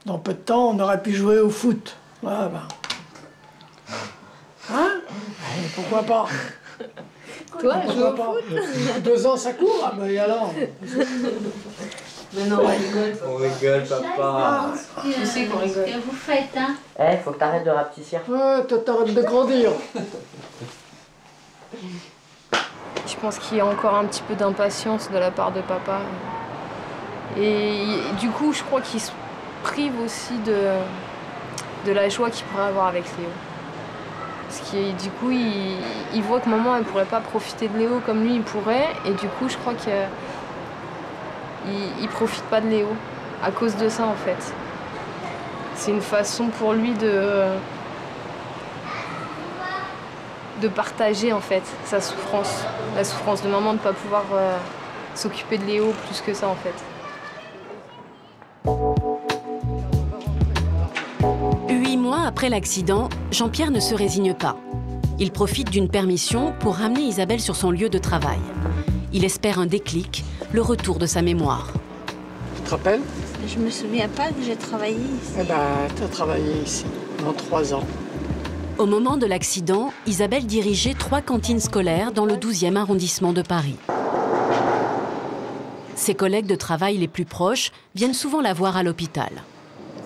Dans peu de temps, on aurait pu jouer au foot. Ah ben. Hein? Pourquoi pas? Toi, jouer au pas? foot? 2 ans, ça court? Ah ben et alors? Mais non, on rigole. On rigole, papa. Je sais qu'on rigole. Ce que vous faites, hein? Eh, faut que t'arrêtes de rapetisser. Ouais, toi, t'arrêtes de grandir. Je pense qu'il y a encore un petit peu d'impatience de la part de papa. Et du coup, je crois qu'il se prive aussi de la joie qu'il pourrait avoir avec Léo. Parce que du coup, il voit que maman, elle pourrait pas profiter de Léo comme lui, il pourrait. Et du coup, je crois qu'il profite pas de Léo à cause de ça, en fait. C'est une façon pour lui de partager, en fait, sa souffrance. La souffrance de maman de ne pas pouvoir s'occuper de Léo plus que ça, en fait. 8 mois après l'accident, Jean-Pierre ne se résigne pas. Il profite d'une permission pour ramener Isabelle sur son lieu de travail. Il espère un déclic, le retour de sa mémoire. Tu te rappelles? Je me souviens pas que j'ai travaillé ici. Eh ben, tu as travaillé ici pendant 3 ans. Au moment de l'accident, Isabelle dirigeait 3 cantines scolaires dans le 12e arrondissement de Paris. Ses collègues de travail les plus proches viennent souvent la voir à l'hôpital.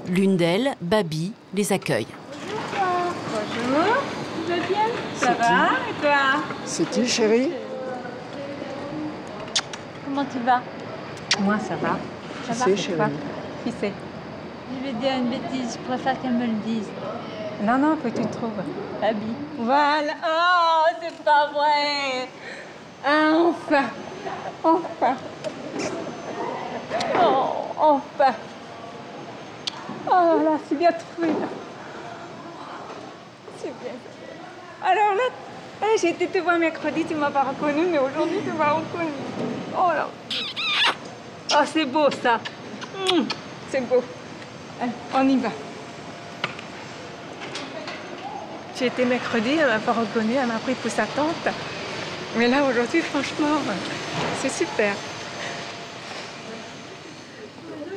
L'une d'elles, Babi, les accueille. Bonjour, tu vas bien? Ça va? Et toi? C'est qui, chérie? Comment tu vas? Moi, ça va. Ça va? C'est chérie. Qui c'est? Je vais dire une bêtise, je préfère qu'elle me le dise. Non, non, que tu trouves. Babi. Voilà. Oh, c'est pas vrai. Ah, enfin. Enfin. Oh, enfin. Oh là là, c'est bien trouvé. Là. C'est bien. Alors là, j'ai été te voir mercredi, tu m'as pas reconnu, mais aujourd'hui tu m'as reconnu. Oh là. Oh, c'est beau ça. C'est beau. Allez, on y va. J'ai été mercredi, elle m'a pas reconnue, elle m'a pris pour sa tante. Mais là, aujourd'hui, franchement, c'est super.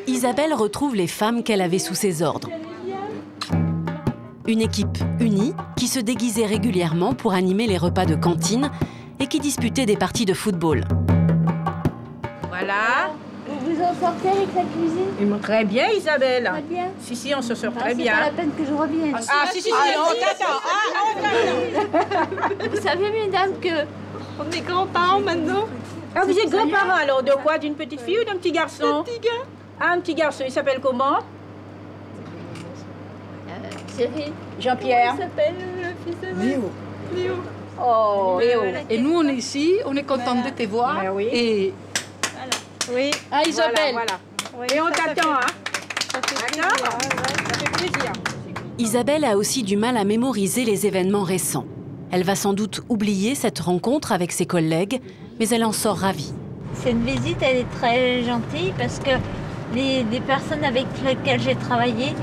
Isabelle retrouve les femmes qu'elle avait sous ses ordres. Une équipe unie qui se déguisait régulièrement pour animer les repas de cantine et qui disputait des parties de football. Voilà. Vous vous en sortez avec la cuisine? Très bien, Isabelle. Très bien. Si, on se sort très C'est bien. pas la peine que je revienne. Ah, si, attends. Vous savez, mesdames, que On est grands-parents maintenant. Ah, vous êtes grands-parents alors? De quoi? D'une petite fille ou d'un petit garçon? Un petit gars. Ah, un petit garçon. Il s'appelle comment? Cyril. Jean-Pierre. Comment il s'appelle le fils de Léo. Léo. Oh, Léo. Et nous, on est ici, on est contente de te voir. Ben oui. Et Oui. Ah, Isabelle. Voilà. Et on t'attend, hein? D'accord? Ça fait plaisir. Isabelle a aussi du mal à mémoriser les événements récents. Elle va sans doute oublier cette rencontre avec ses collègues, mais elle en sort ravie. Cette visite, elle est très gentille parce que les personnes avec lesquelles j'ai travaillé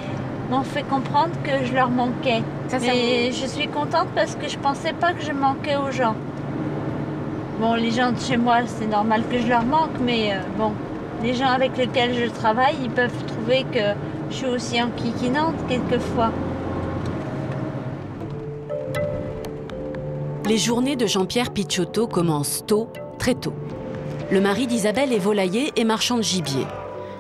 m'ont fait comprendre que je leur manquais. Mais je suis contente parce que je pensais pas que je manquais aux gens. Bon, les gens de chez moi, c'est normal que je leur manque, mais bon, les gens avec lesquels je travaille, ils peuvent trouver que je suis aussi enquiquinante quelquefois. Les journées de Jean-Pierre Picciotto commencent tôt, très tôt. Le mari d'Isabelle est volailler et marchand de gibier.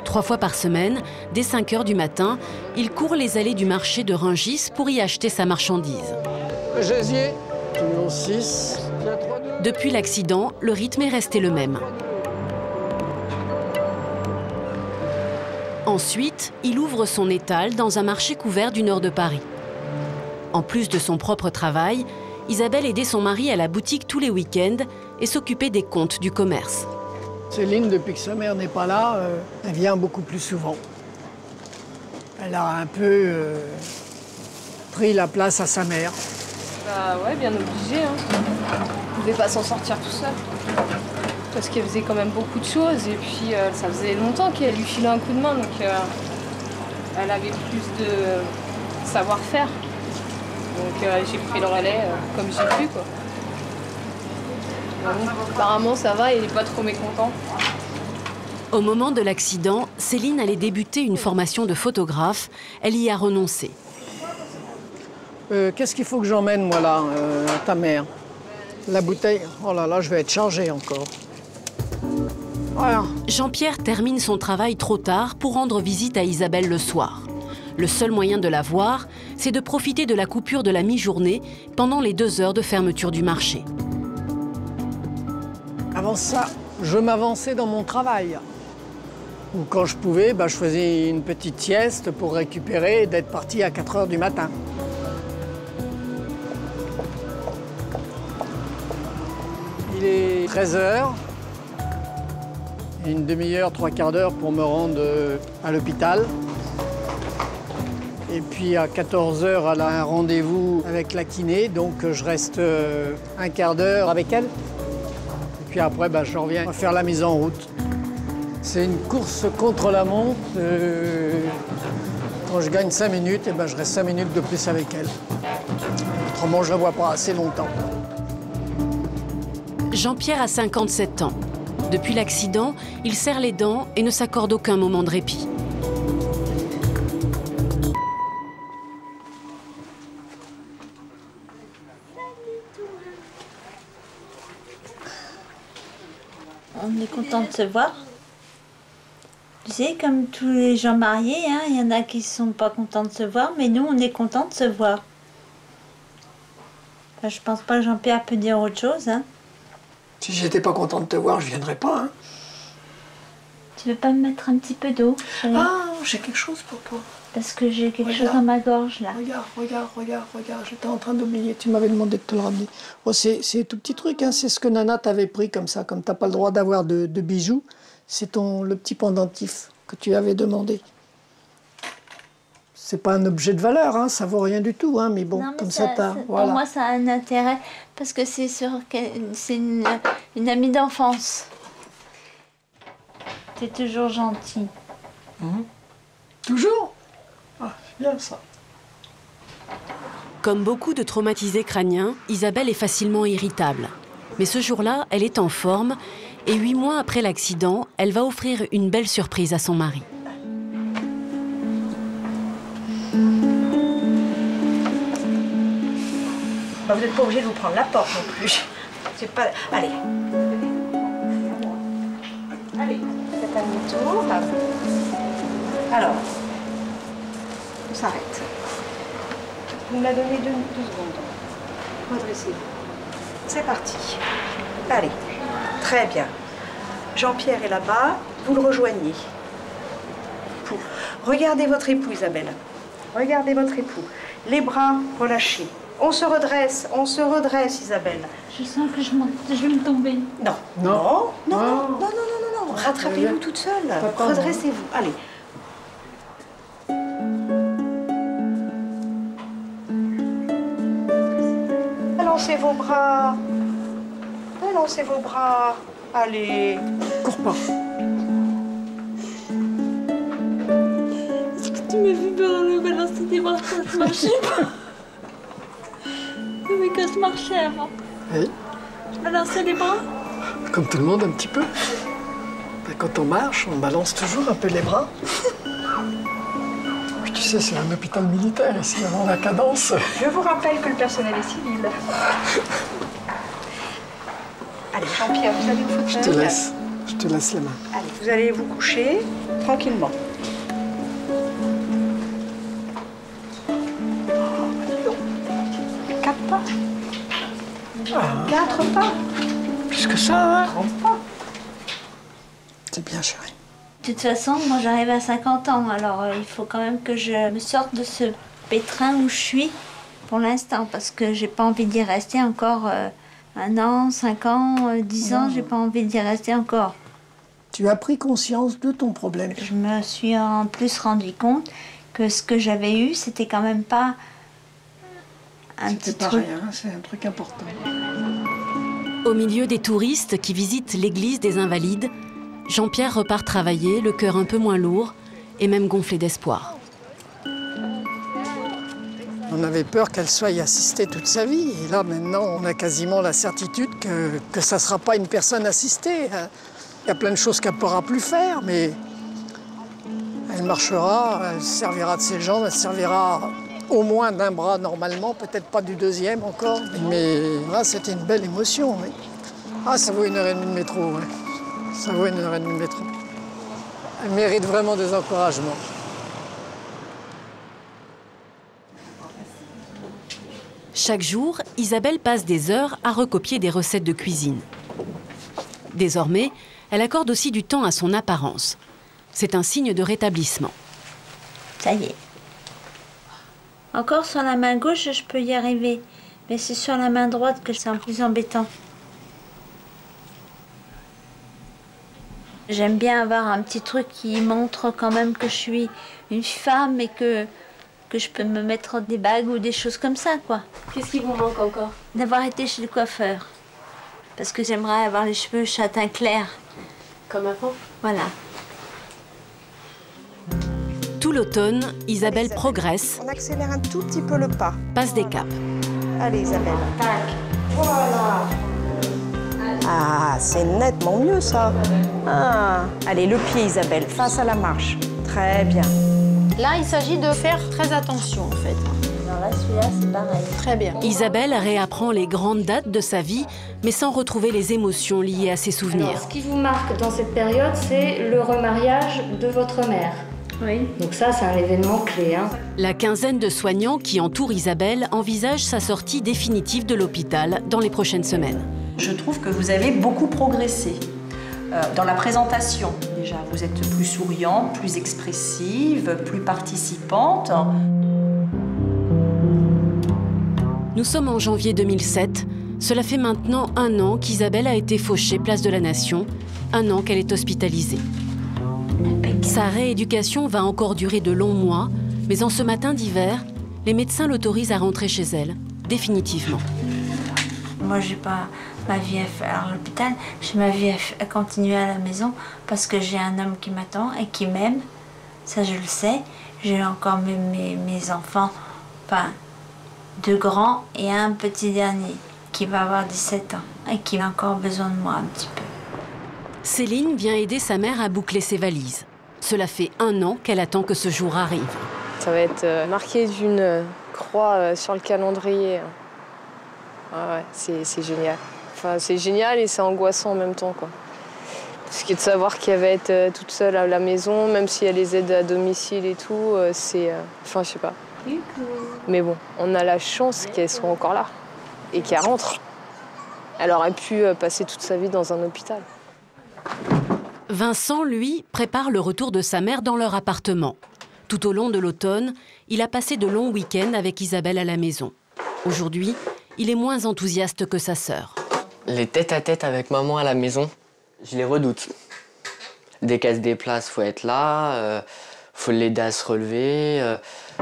3 fois par semaine, dès 5 h du matin, il court les allées du marché de Rungis pour y acheter sa marchandise. Gésier, numéro 6. Depuis l'accident, le rythme est resté le même. Ensuite, il ouvre son étal dans un marché couvert du nord de Paris. En plus de son propre travail, Isabelle aidait son mari à la boutique tous les week-ends et s'occupait des comptes du commerce. Céline, depuis que sa mère n'est pas là, elle vient beaucoup plus souvent. Elle a un peu pris la place à sa mère. Bah ouais, bien obligée. Hein. On ne pouvait pas s'en sortir tout seul. Parce qu'elle faisait quand même beaucoup de choses et puis ça faisait longtemps qu'elle lui filait un coup de main, donc elle avait plus de savoir-faire. Donc j'ai pris le relais comme j'ai pu, quoi. Bon, apparemment ça va, il n'est pas trop mécontent. Au moment de l'accident, Céline allait débuter une formation de photographe. Elle y a renoncé. Qu'est-ce qu'il faut que j'emmène, moi, là, à ta mère? La bouteille? Oh là là, je vais être chargée encore. Voilà. Jean-Pierre termine son travail trop tard pour rendre visite à Isabelle le soir. Le seul moyen de la voir, c'est de profiter de la coupure de la mi-journée pendant les 2 heures de fermeture du marché. Avant ça, je m'avançais dans mon travail. Ou quand je pouvais, je faisais une petite sieste pour récupérer et d'être parti à 4 heures du matin. Il est 13 heures. Une demi-heure, 3/4 d'heure pour me rendre à l'hôpital. Et puis à 14 heures, elle a un rendez-vous avec la kiné, donc je reste 1/4 d'heure avec elle. Et puis après, je reviens faire la mise en route. C'est une course contre la montre. Quand je gagne 5 minutes, je reste 5 minutes de plus avec elle. Autrement, je ne la vois pas assez longtemps. Jean-Pierre a 57 ans. Depuis l'accident, il serre les dents et ne s'accorde aucun moment de répit. On est content de se voir. Tu sais, comme tous les gens mariés, il y en a qui ne sont pas contents de se voir, mais nous, on est contents de se voir. Enfin, je pense pas que Jean-Pierre peut dire autre chose. Si j'étais pas content de te voir, je viendrais pas. Tu veux pas me mettre un petit peu d'eau? Ah, j'ai quelque chose pour toi. Parce que j'ai quelque chose dans ma gorge, là. Regarde, j'étais en train d'oublier, tu m'avais demandé de te le ramener. Oh, c'est un tout petit truc, c'est ce que Nana t'avait pris comme ça, comme t'as pas le droit d'avoir de bijoux, c'est le petit pendentif que tu avais demandé. C'est pas un objet de valeur, ça vaut rien du tout, mais bon, non, mais comme ça t'as... Voilà. Pour moi, ça a un intérêt, parce que c'est une amie d'enfance. T'es toujours gentil. Toujours? Ah, bien ça. Comme beaucoup de traumatisés crâniens, Isabelle est facilement irritable. Mais ce jour-là, elle est en forme et 8 mois après l'accident, elle va offrir une belle surprise à son mari. Vous n'êtes pas obligé de vous prendre la porte non plus. C'est pas... Allez. Allez, faites un demi-tour. Alors, on s'arrête. Vous me la donnez 2 secondes. Redressez-vous. C'est parti. Allez, très bien. Jean-Pierre est là-bas, vous le rejoignez. Regardez votre époux, Isabelle. Regardez votre époux. Les bras relâchés. On se redresse, Isabelle. Je sens que je vais me tomber. Non. Rattrapez-vous toute seule. Redressez-vous. Allez. Balancez vos bras. Allez. Cours pas. Tu m'as vu balancer des bras, ça se marchait pas. Mais que ça marchait avant. Oui. Je balançais les bras. Comme tout le monde, un petit peu. Quand on marche, on balance toujours un peu les bras. Tu sais, c'est un hôpital militaire ici, avant la cadence. Je vous rappelle que le personnel est civil. Allez, Jean-Pierre, vous allez vous fauteuil. Je te laisse les mains. Allez, vous allez vous coucher tranquillement. 4 pas. 4 pas. Plus que ça, 30 pas. C'est bien, chérie. De toute façon, moi j'arrive à 50 ans, alors il faut quand même que je me sorte de ce pétrin où je suis. pour l'instant, parce que j'ai pas envie d'y rester encore 1 an, 5 ans, 10 ans, j'ai pas envie d'y rester encore. Tu as pris conscience de ton problème. Je me suis en plus rendu compte que ce que j'avais eu, c'était quand même pas un petit truc. Rien, c'est un truc important. Au milieu des touristes qui visitent l'église des Invalides, Jean-Pierre repart travailler, le cœur un peu moins lourd et même gonflé d'espoir. On avait peur qu'elle soit assistée toute sa vie. Et là, maintenant, on a quasiment la certitude que ça ne sera pas une personne assistée. Il y a plein de choses qu'elle ne pourra plus faire, mais elle marchera, elle servira de ses jambes, elle servira au moins d'un bras normalement, peut-être pas du deuxième encore. Mais là, c'était une belle émotion. Oui. Ah, ça vaut 1h30 de métro, oui. Ça vaut 1h30 de métro. Elle mérite vraiment des encouragements. Chaque jour, Isabelle passe des heures à recopier des recettes de cuisine. Désormais, elle accorde aussi du temps à son apparence. C'est un signe de rétablissement. Ça y est. Encore sur la main gauche, je peux y arriver. Mais c'est sur la main droite que c'est un peu plus embêtant. J'aime bien avoir un petit truc qui montre quand même que je suis une femme et que je peux me mettre des bagues ou des choses comme ça, quoi. Qu'est-ce qui vous manque encore? D'avoir été chez le coiffeur. Parce que j'aimerais avoir les cheveux châtain clair. Comme avant? Voilà. Tout l'automne, Isabelle progresse, On accélère un tout petit peu le pas. passe des caps. Allez Isabelle. Voilà. Ah, c'est nettement mieux ça. Ah. Allez, le pied Isabelle, face à la marche. Très bien. Là, il s'agit de faire très attention, en fait. Non, là, celui-là, c'est pareil. Très bien. Isabelle réapprend les grandes dates de sa vie, mais sans retrouver les émotions liées à ses souvenirs. Alors, ce qui vous marque dans cette période, c'est le remariage de votre mère. Oui. Donc ça, c'est un événement clé. Hein. La quinzaine de soignants qui entourent Isabelle envisage sa sortie définitive de l'hôpital dans les prochaines semaines. Je trouve que vous avez beaucoup progressé. Dans la présentation, déjà, vous êtes plus souriante, plus expressive, plus participante. Nous sommes en janvier 2007. Cela fait maintenant 1 an qu'Isabelle a été fauchée place de la Nation, 1 an qu'elle est hospitalisée. Sa rééducation va encore durer de longs mois, mais en ce matin d'hiver, les médecins l'autorisent à rentrer chez elle, définitivement. Moi, j'ai pas ma vie à faire à l'hôpital, j'ai ma vie à continuer à la maison parce que j'ai un homme qui m'attend et qui m'aime. Ça, je le sais. J'ai encore mes enfants, enfin, 2 grands et un petit dernier qui va avoir 17 ans et qui a encore besoin de moi un petit peu. Céline vient aider sa mère à boucler ses valises. Cela fait 1 an qu'elle attend que ce jour arrive. Ça va être marqué d'une croix sur le calendrier. Ouais, c'est génial. Enfin, c'est génial et c'est angoissant en même temps, quoi. Parce que de savoir qu'elle va être toute seule à la maison, même si elle les aide à domicile et tout, c'est... Enfin, je sais pas. Mais bon, on a la chance qu'elle soit encore là et qu'elle rentre. Elle aurait pu passer toute sa vie dans un hôpital. Vincent, lui, prépare le retour de sa mère dans leur appartement. Tout au long de l'automne, il a passé de longs week-ends avec Isabelle à la maison. Aujourd'hui, il est moins enthousiaste que sa sœur. Les tête-à-tête avec maman à la maison, je les redoute. Dès qu'elle se déplace, faut être là, faut l'aider à se relever,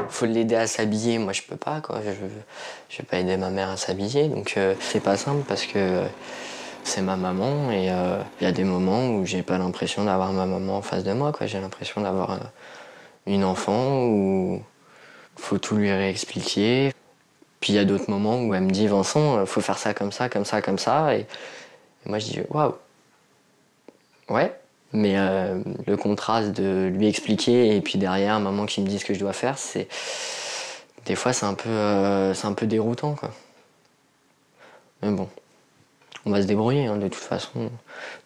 faut l'aider à s'habiller. Moi, je peux pas, quoi. Je vais pas aider ma mère à s'habiller, donc c'est pas simple parce que c'est ma maman et il y a des moments où j'ai pas l'impression d'avoir ma maman en face de moi, quoi. J'ai l'impression d'avoir une enfant où faut tout lui réexpliquer. Puis il y a d'autres moments où elle me dit « Vincent, faut faire ça comme ça, comme ça, comme ça ». Et moi je dis « Waouh ». Ouais, mais le contraste de lui expliquer et puis derrière maman qui me dit ce que je dois faire, c'est des fois c'est un peu déroutant, quoi. Mais bon, on va se débrouiller, hein, de toute façon.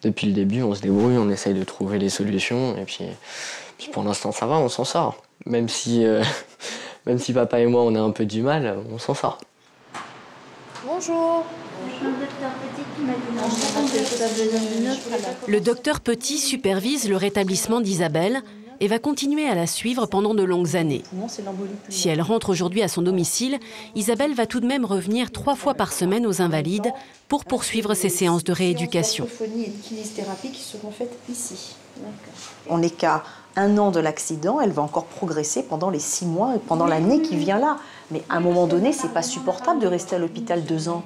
Depuis le début, on se débrouille, on essaye de trouver les solutions et puis pour l'instant ça va, on s'en sort. Même si papa et moi on a un peu du mal, on s'en sort. Bonjour. Le docteur Petit supervise le rétablissement d'Isabelle et va continuer à la suivre pendant de longues années. Si elle rentre aujourd'hui à son domicile, Isabelle va tout de même revenir 3 fois par semaine aux Invalides pour poursuivre ses séances de rééducation. Et de kinésithérapie qui seront faites ici. On n'est qu'à 1 an de l'accident, elle va encore progresser pendant les 6 mois et pendant l'année qui vient là. Mais à un moment donné, c'est pas supportable de rester à l'hôpital 2 ans.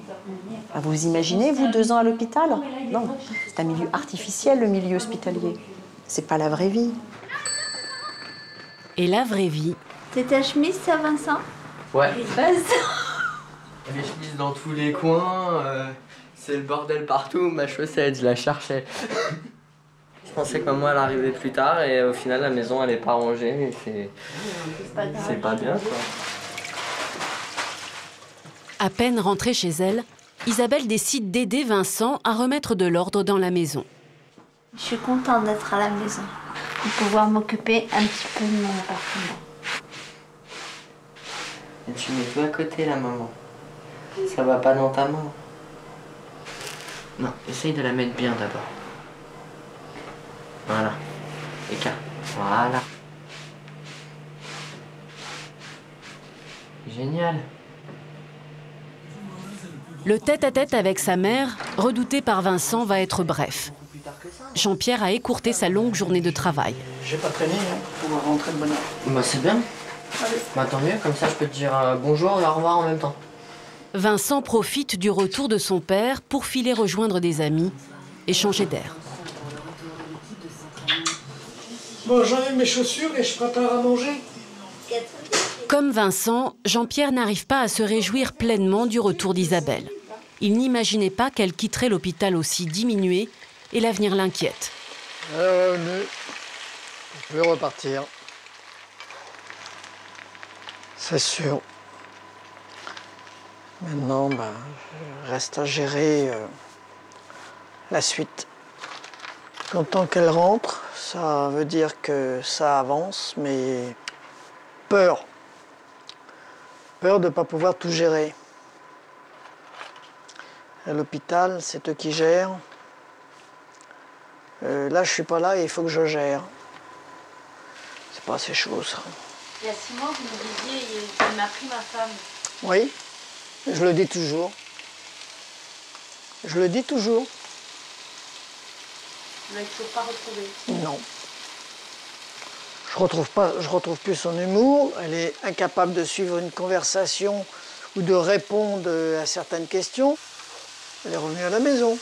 Vous imaginez, vous, 2 ans à l'hôpital? Non, c'est un milieu artificiel, le milieu hospitalier. C'est pas la vraie vie. Et la vraie vie? C'est ta chemise, ça, Vincent? Ouais. Vincent. Les chemises dans tous les coins, c'est le bordel partout. Ma chaussette, je la cherchais. Je pensais que maman elle arrivait plus tard et au final la maison elle est pas rangée et c'est pas bien quoi. À peine rentrée chez elle, Isabelle décide d'aider Vincent à remettre de l'ordre dans la maison. Je suis contente d'être à la maison, de pouvoir m'occuper un petit peu de mon appartement. Et tu mets tout à côté là maman. Ça va pas dans ta main. Non, essaye de la mettre bien d'abord. Voilà. Écart. Voilà. Génial. Le tête-à-tête avec sa mère, redouté par Vincent, va être bref. Jean-Pierre a écourté sa longue journée de travail. J'ai pas traîné pour pouvoir rentrer de bonne heure. Bah c'est bien. Bah tant mieux, comme ça je peux te dire bonjour et au revoir en même temps. Vincent profite du retour de son père pour filer rejoindre des amis et changer d'air. Bon, j'enlève mes chaussures et je prépare à manger. Comme Vincent, Jean-Pierre n'arrive pas à se réjouir pleinement du retour d'Isabelle. Il n'imaginait pas qu'elle quitterait l'hôpital aussi diminuée et l'avenir l'inquiète. Je vais repartir. C'est sûr. Maintenant, je reste à gérer la suite. Tant qu'elle rentre, ça veut dire que ça avance, mais peur. Peur de ne pas pouvoir tout gérer. À l'hôpital, c'est eux qui gèrent. Là, je suis pas là et il faut que je gère. C'est pas assez chaud, ça. Il y a 6 mois, vous me disiez, il m'a pris ma femme. Oui, je le dis toujours. Je le dis toujours. Vous l'avez toujours pas retrouvé? Non. Je retrouve plus son humour. Elle est incapable de suivre une conversation ou de répondre à certaines questions. Elle est revenue à la maison.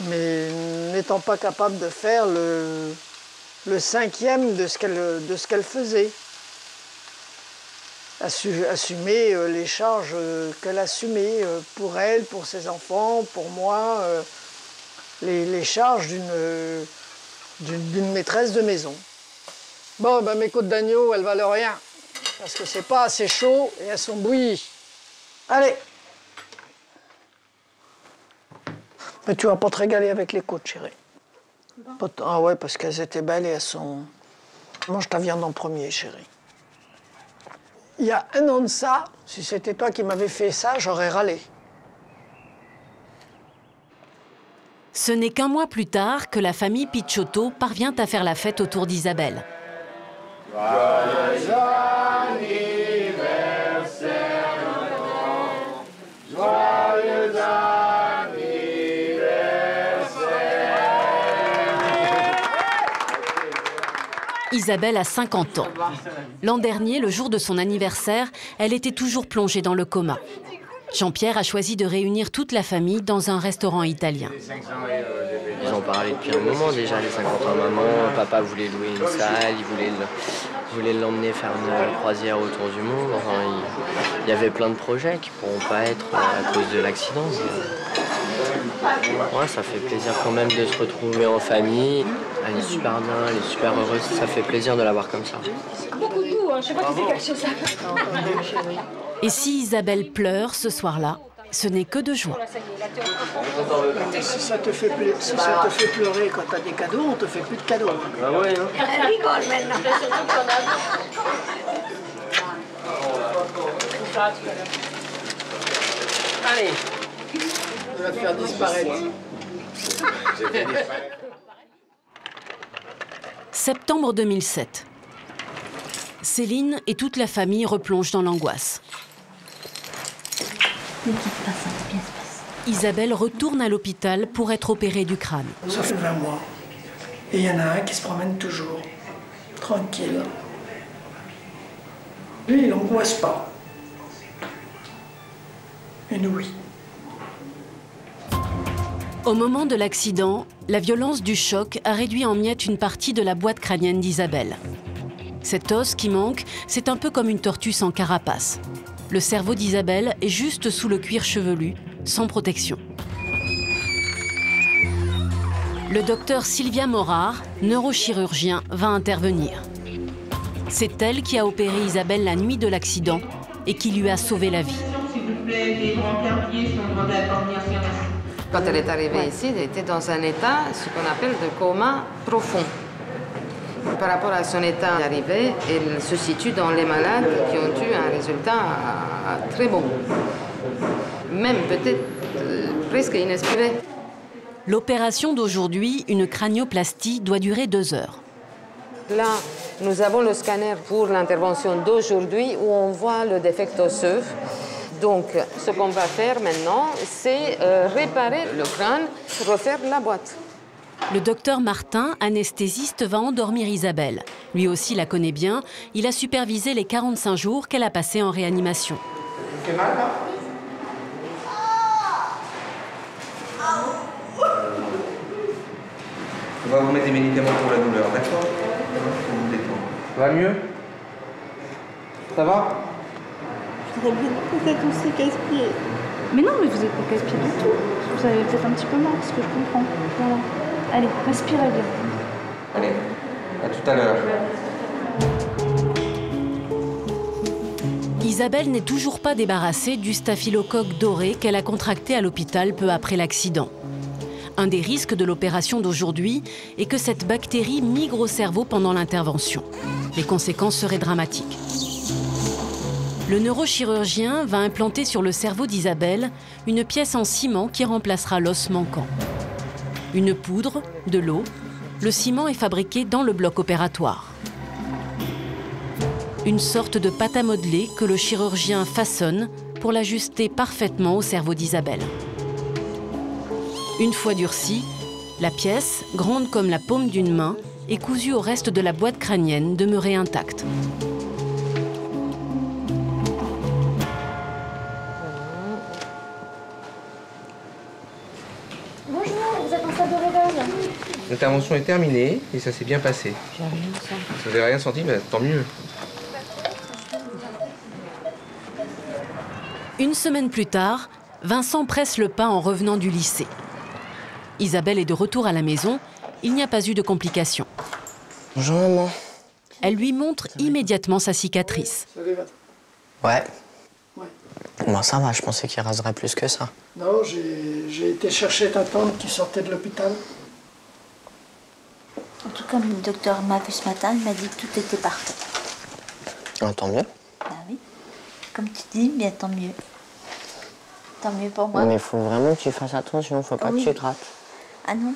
Mais n'étant pas capable de faire le 5e de ce qu'elle faisait. Assumer les charges qu'elle assumait pour elle, pour ses enfants, pour moi, les charges d'une maîtresse de maison. Bon, mes côtes d'agneau, elles valent rien, parce que c'est pas assez chaud et elles sont bouillies. Allez! Mais tu vas pas te régaler avec les côtes, chérie. Bon. Ah ouais, parce qu'elles étaient belles et elles sont... Mange ta viande en premier, chérie. Il y a 1 an de ça, si c'était toi qui m'avais fait ça, j'aurais râlé. Ce n'est qu'1 mois plus tard que la famille Picciotto parvient à faire la fête autour d'Isabelle. Joyeux anniversaire, joyeux Isabelle a 50 ans. L'an dernier, le jour de son anniversaire, elle était toujours plongée dans le coma. Jean-Pierre a choisi de réunir toute la famille dans un restaurant italien. Ils en parlaient depuis un moment déjà, les 50 ans maman. Papa voulait louer une salle, il voulait l'emmener faire une croisière autour du monde. Enfin, il y avait plein de projets qui ne pourront pas être à cause de l'accident. Ouais, ça fait plaisir quand même de se retrouver en famille. Elle est super bien, elle est super heureuse. Ça fait plaisir de la voir comme ça. Beaucoup de goût, hein. Je sais pas qui c'est quelque chose là. Et si Isabelle pleure ce soir-là, ce n'est que de joie. Si ça te fait pleurer quand t'as des cadeaux, on te fait plus de cadeaux. Ah ouais, hein. Elle rigole maintenant. Allez. Je vais te faire disparaître. Septembre 2007. Céline et toute la famille replongent dans l'angoisse. Isabelle retourne à l'hôpital pour être opérée du crâne. Ça fait 20 mois. Et il y en a un qui se promène toujours, tranquille. Lui, il n'angoisse pas. Et nous, oui. Au moment de l'accident, la violence du choc a réduit en miettes une partie de la boîte crânienne d'Isabelle. Cet os qui manque, c'est un peu comme une tortue sans carapace. Le cerveau d'Isabelle est juste sous le cuir chevelu, sans protection. Le docteur Sylvia Morard, neurochirurgien, va intervenir. C'est elle qui a opéré Isabelle la nuit de l'accident et qui lui a sauvé la vie. Quand elle est arrivée ici, elle était dans un état, ce qu'on appelle de coma profond. Par rapport à son état d'arrivée, elle se situe dans les malades qui ont eu un résultat très bon. Même peut-être presque inespéré. L'opération d'aujourd'hui, une cranioplastie, doit durer 2 heures. Là, nous avons le scanner pour l'intervention d'aujourd'hui où on voit le défect osseux. Donc, ce qu'on va faire maintenant, c'est réparer le crâne, refaire la boîte. Le docteur Martin, anesthésiste, va endormir Isabelle. Lui aussi la connaît bien. Il a supervisé les 45 jours qu'elle a passés en réanimation. Ça fait mal, là? On va vous mettre des médicaments pour la douleur, d'accord? Pour vous détendre. Va mieux? Ça va? Je voudrais bien peut-être aussi casse-pied. Mais non, mais vous n'êtes pas casse-pied du tout. Vous avez peut-être un petit peu mal, ce que je comprends. Voilà. Allez, respirez bien. Allez, à tout à l'heure. Isabelle n'est toujours pas débarrassée du staphylocoque doré qu'elle a contracté à l'hôpital peu après l'accident. Un des risques de l'opération d'aujourd'hui est que cette bactérie migre au cerveau pendant l'intervention. Les conséquences seraient dramatiques. Le neurochirurgien va implanter sur le cerveau d'Isabelle une pièce en ciment qui remplacera l'os manquant. Une poudre, de l'eau, le ciment est fabriqué dans le bloc opératoire. Une sorte de pâte à modeler que le chirurgien façonne pour l'ajuster parfaitement au cerveau d'Isabelle. Une fois durcie, la pièce, grande comme la paume d'une main, est cousue au reste de la boîte crânienne demeurée intacte. Bonjour, vous êtes en salle de réveil. L'intervention est terminée et ça s'est bien passé. J'ai rien senti. Si vous n'avez rien senti, ben, tant mieux. Une semaine plus tard, Vincent presse le pas en revenant du lycée. Isabelle est de retour à la maison. Il n'y a pas eu de complications. Bonjour maman. Elle lui montre immédiatement sa cicatrice. Ouais. Bon, ça va, je pensais qu'il raserait plus que ça. Non, j'ai été chercher ta tante qui sortait de l'hôpital. En tout cas, le docteur m'a vu ce matin, il m'a dit que tout était parfait. Ah, tant mieux. Ah oui. Comme tu dis, bien tant mieux. Tant mieux pour moi. Mais il faut vraiment que tu fasses attention, faut pas que tu grattes. Ah non?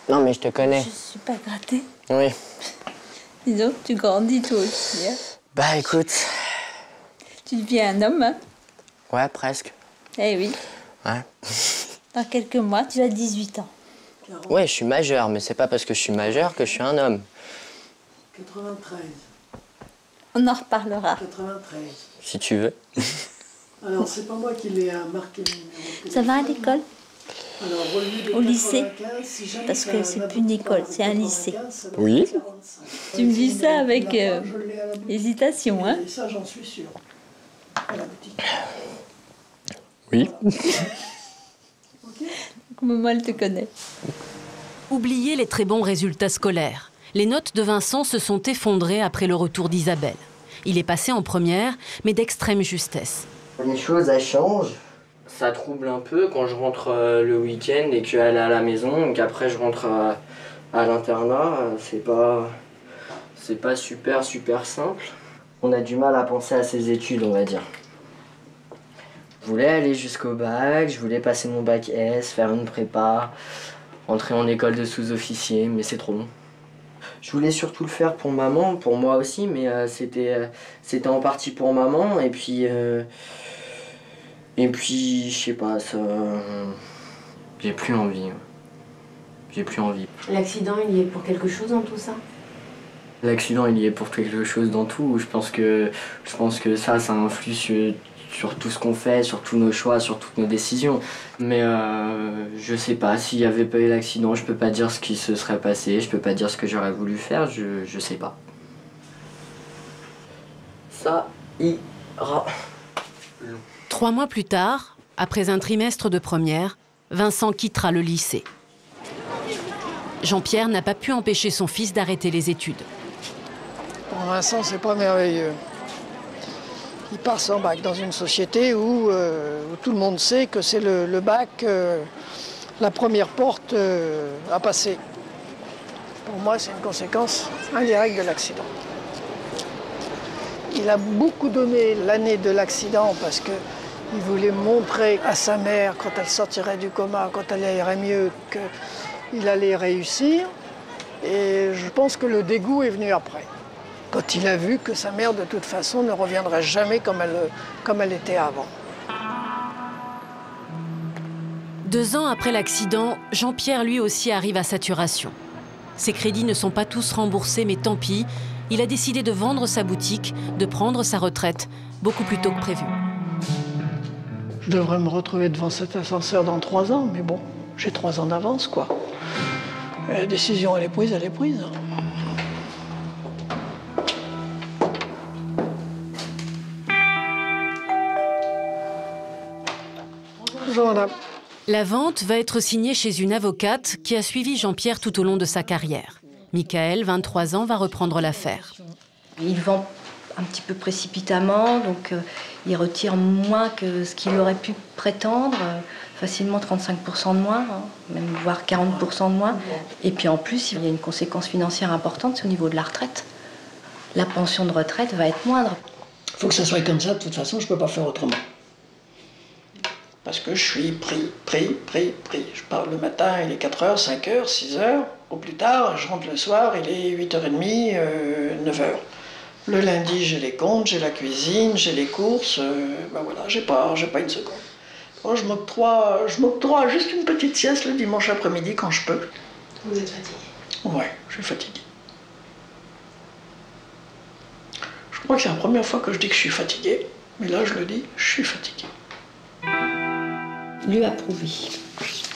Non, mais je te connais. Je suis pas grattée. Oui. Dis donc, tu grandis toi aussi. Hein? Bah écoute. Tu deviens un homme, hein? Ouais, presque. Eh oui. Ouais. Dans quelques mois, tu as 18 ans. Ouais, je suis majeur, mais c'est pas parce que je suis majeur que je suis un homme. 93. On en reparlera. 93. Si tu veux. Alors, c'est pas moi qui l'ai marqué le numéro. Ça va à l'école? Alors, au lycée? Parce que c'est plus une école, c'est un lycée. Oui. Tu me dis ça avec hésitation, hein? Et ça, j'en suis sûr. À la boutique. Oui. Maman, elle te connaît. Oubliez les très bons résultats scolaires. Les notes de Vincent se sont effondrées après le retour d'Isabelle. Il est passé en première, mais d'extrême justesse. Les choses, elles changent. Ça trouble un peu quand je rentre le week-end et qu'elle est à la maison, et qu'après je rentre à l'internat. C'est pas super simple. On a du mal à penser à ses études, on va dire. Je voulais aller jusqu'au bac, je voulais passer mon bac S, faire une prépa, entrer en école de sous-officier, mais c'est trop long. Je voulais surtout le faire pour maman, pour moi aussi, mais c'était en partie pour maman. Et puis je sais pas, ça... J'ai plus envie. J'ai plus envie. L'accident, il y est pour quelque chose dans tout ça? L'accident, il y est pour quelque chose dans tout. Je pense que ça influe sur tout ce qu'on fait, sur tous nos choix, sur toutes nos décisions. Mais je sais pas, s'il n'y avait pas eu l'accident, je peux pas dire ce qui se serait passé, je peux pas dire ce que j'aurais voulu faire, je sais pas. Ça ira. 3 mois plus tard, après un trimestre de première, Vincent quittera le lycée. Jean-Pierre n'a pas pu empêcher son fils d'arrêter les études. Pour Vincent, c'est pas merveilleux. Il part sans bac dans une société où tout le monde sait que c'est le bac, la première porte à passer. Pour moi, c'est une conséquence indirecte de l'accident. Il a beaucoup donné l'année de l'accident parce qu'il voulait montrer à sa mère, quand elle sortirait du coma, quand elle irait mieux, qu'il allait réussir. Et je pense que le dégoût est venu après. Quand il a vu que sa mère, de toute façon, ne reviendrait jamais comme elle était avant. 2 ans après l'accident, Jean-Pierre lui aussi arrive à saturation. Ses crédits ne sont pas tous remboursés, mais tant pis. Il a décidé de vendre sa boutique, de prendre sa retraite, beaucoup plus tôt que prévu. Je devrais me retrouver devant cet ascenseur dans 3 ans, mais bon, j'ai 3 ans d'avance, quoi. Et la décision, elle est prise, elle est prise. Bonjour, madame. La vente va être signée chez une avocate qui a suivi Jean-Pierre tout au long de sa carrière. Michael, 23 ans, va reprendre l'affaire. Il vend un petit peu précipitamment, donc il retire moins que ce qu'il aurait pu prétendre, facilement 35% de moins, hein, même voire 40% de moins. Et puis en plus, il y a une conséquence financière importante, c'est au niveau de la retraite. La pension de retraite va être moindre. Il faut que ça soit comme ça, de toute façon, je ne peux pas faire autrement. Parce que je suis pris. Je pars le matin, il est 4h, 5h, 6h. Au plus tard, je rentre le soir, il est 8h30, 9h. Le lundi, j'ai les comptes, j'ai la cuisine, j'ai les courses. Ben voilà, j'ai pas une seconde. Moi, je m'octroie juste une petite sieste le dimanche après-midi quand je peux. Vous êtes fatigué? Ouais, je suis fatigué. Je crois que c'est la première fois que je dis que je suis fatigué. Mais là, je le dis, je suis fatigué. Lui approuvé.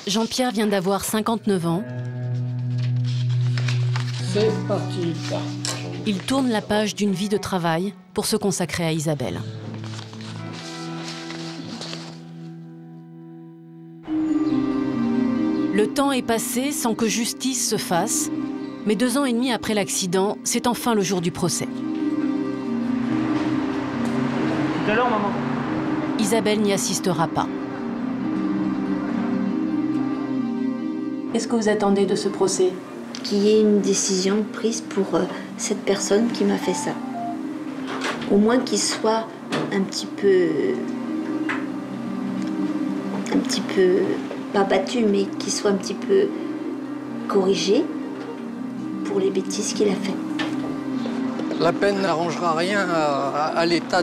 Jean-Pierre vient d'avoir 59 ans. C'est parti. Il tourne la page d'une vie de travail pour se consacrer à Isabelle. Le temps est passé sans que justice se fasse, mais 2 ans et demi après l'accident, c'est enfin le jour du procès. Tout à l'heure, maman. Isabelle n'y assistera pas. Qu'est-ce que vous attendez de ce procès? Qu'il y ait une décision prise pour cette personne qui m'a fait ça. Au moins qu'il soit un petit peu, pas battu, mais qu'il soit un petit peu corrigé pour les bêtises qu'il a fait. La peine n'arrangera rien à l'état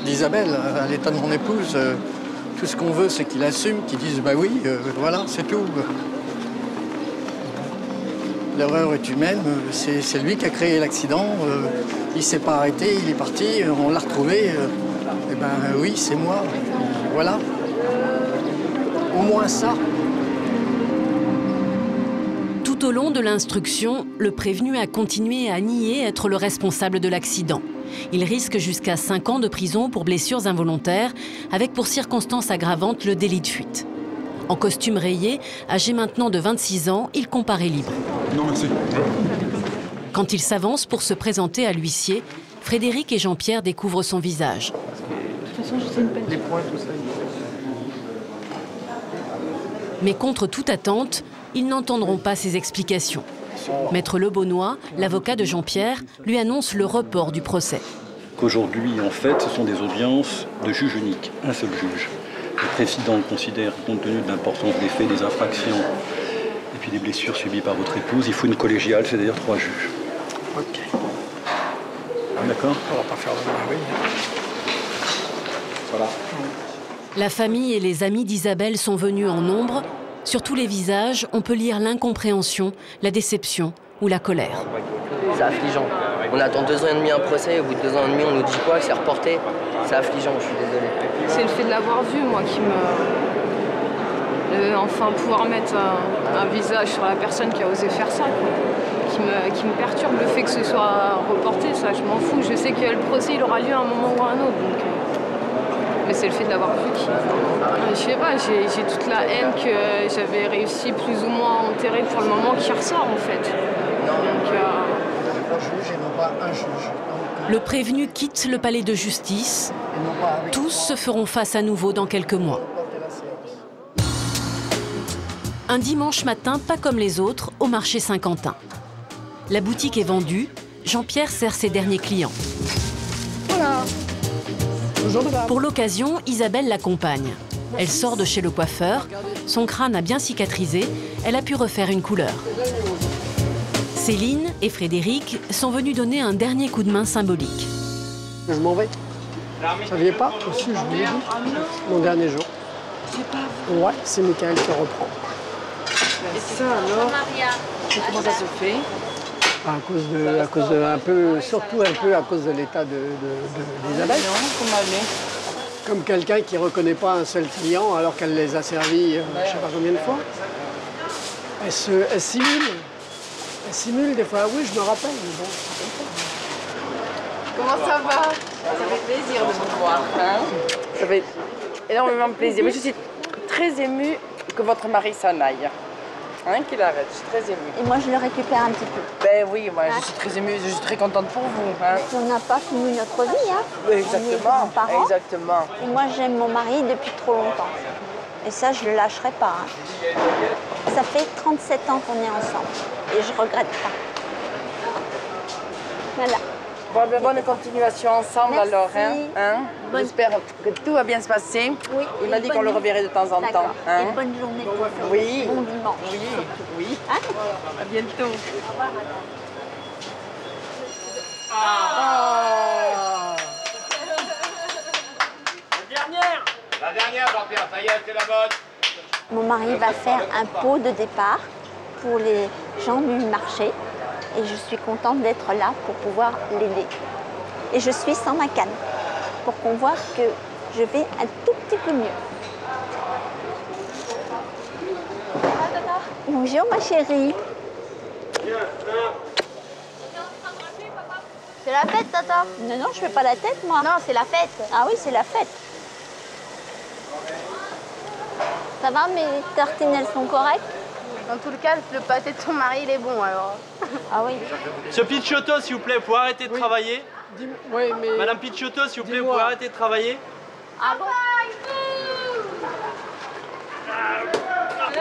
d'Isabelle, à l'état de mon épouse. Tout ce qu'on veut, c'est qu'il assume, qu'il dise bah oui, voilà, c'est tout. L'erreur est humaine, c'est lui qui a créé l'accident, il ne s'est pas arrêté, il est parti, on l'a retrouvé, et ben oui, c'est moi, voilà. Au moins ça. Tout au long de l'instruction, le prévenu a continué à nier être le responsable de l'accident. Il risque jusqu'à 5 ans de prison pour blessures involontaires, avec pour circonstance aggravante le délit de fuite. En costume rayé, âgé maintenant de 26 ans, il comparaît libre. Non, merci. Quand il s'avance pour se présenter à l'huissier, Frédéric et Jean-Pierre découvrent son visage. De toute façon, je sais une peine. Les points, tout ça. Mais contre toute attente, ils n'entendront pas ses explications. Maître Lebonnois, l'avocat de Jean-Pierre, lui annonce le report du procès. Qu'aujourd'hui, en fait, ce sont des audiences de juge unique, un seul juge. Le président considère, compte tenu de l'importance des faits, des infractions et puis des blessures subies par votre épouse. Il faut une collégiale, c'est-à-dire 3 juges. Ok. D'accord? On va pas faire de bruit. Voilà. La famille et les amis d'Isabelle sont venus en nombre. Sur tous les visages, on peut lire l'incompréhension, la déception ou la colère. C'est affligeant. On attend 2 ans et demi un procès, et au bout de 2 ans et demi, on nous dit quoi? Que c'est reporté. C'est affligeant, je suis désolé. C'est le fait de l'avoir vu, moi, qui me... enfin, pouvoir mettre un visage sur la personne qui a osé faire ça, quoi. Qui me perturbe. Le fait que ce soit reporté, ça, je m'en fous. Je sais que le procès, il aura lieu à un moment ou à un autre. Donc, mais c'est le fait de l'avoir vu qui... Je sais pas, j'ai toute la haine que j'avais réussi plus ou moins à enterrer pour le moment qui ressort, en fait. Donc, juge et non pas un juge. Le prévenu quitte le palais de justice. Tous se feront face à nouveau dans quelques mois. Un dimanche matin, pas comme les autres, au marché Saint-Quentin. La boutique est vendue. Jean-Pierre sert ses derniers clients. Voilà. Bonjour, madame. Pour l'occasion, Isabelle l'accompagne. Elle sort de chez le coiffeur. Son crâne a bien cicatrisé. Elle a pu refaire une couleur. Céline et Frédéric sont venus donner un dernier coup de main symbolique. Je m'en vais. Vous saviez pas? Aussi, je vous l'ai dit. Mon dernier jour. Ouais, c'est Michael qui reprend. et ça alors, comment ça se fait? À cause de un peu, surtout un peu à cause de l'état d'Isabelle. Comme quelqu'un qui ne reconnaît pas un seul client alors qu'elle les a servis, je ne sais pas combien de fois. Elle simule. Elle simule des fois. Oui, je me rappelle, mais bon, je ne me rappelle pas. Comment ça va? Ça fait plaisir de vous voir. Hein? Ça fait énormément plaisir. Mais je suis très émue que votre mari s'en aille. Hein, qu'il arrête, je suis très émue. Et moi, je le récupère un petit peu. Ben oui, moi, je suis très émue, je suis très contente pour vous. Hein. On n'a pas fini notre vie, hein. Exactement, exactement. Et moi, j'aime mon mari depuis trop longtemps. Et ça, je ne le lâcherai pas. Hein. Ça fait 37 ans qu'on est ensemble. Et je ne regrette pas. Voilà. Bonne continuation ensemble. Merci. Alors. Hein? J'espère que tout va bien se passer. Oui. Il m'a dit qu'on le reverrait de temps en temps. Hein? Et bonne journée pour vous. Oui. Bon dimanche. Oui, oui. Hein? À bientôt. La dernière, Jean-Pierre, ça y est, c'est la bonne. Mon mari va faire un pot de départ pour les gens du marché. Et je suis contente d'être là pour pouvoir l'aider. Et je suis sans ma canne pour qu'on voit que je vais un tout petit peu mieux. Bonjour ma chérie. C'est la fête, Tata? Non, non, je fais pas la tête moi. Non, c'est la fête. Ah oui, c'est la fête. Ça va, mes tartines, elles sont correctes? Dans tout le cas, le pâté de ton mari, il est bon alors. Ah oui. Monsieur Picciotto, s'il vous plaît, vous pouvez arrêter de travailler? Oui, mais... Madame Picciotto, s'il vous plaît, vous pouvez arrêter de travailler? Ah bon?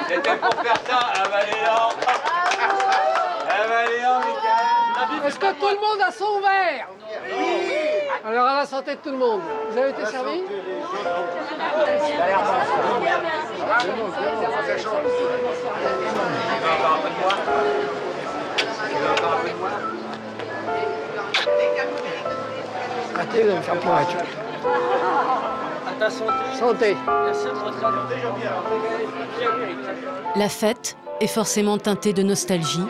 C'était pour faire ça, Valéan. Valéan, Michael. Est-ce que tout le monde a son verre? Oui. Alors, à la santé de tout le monde. Vous avez été servi? Arrêtez de me faire pleurer. À ta santé. Santé. Merci de votre aide. La fête est forcément teintée de nostalgie,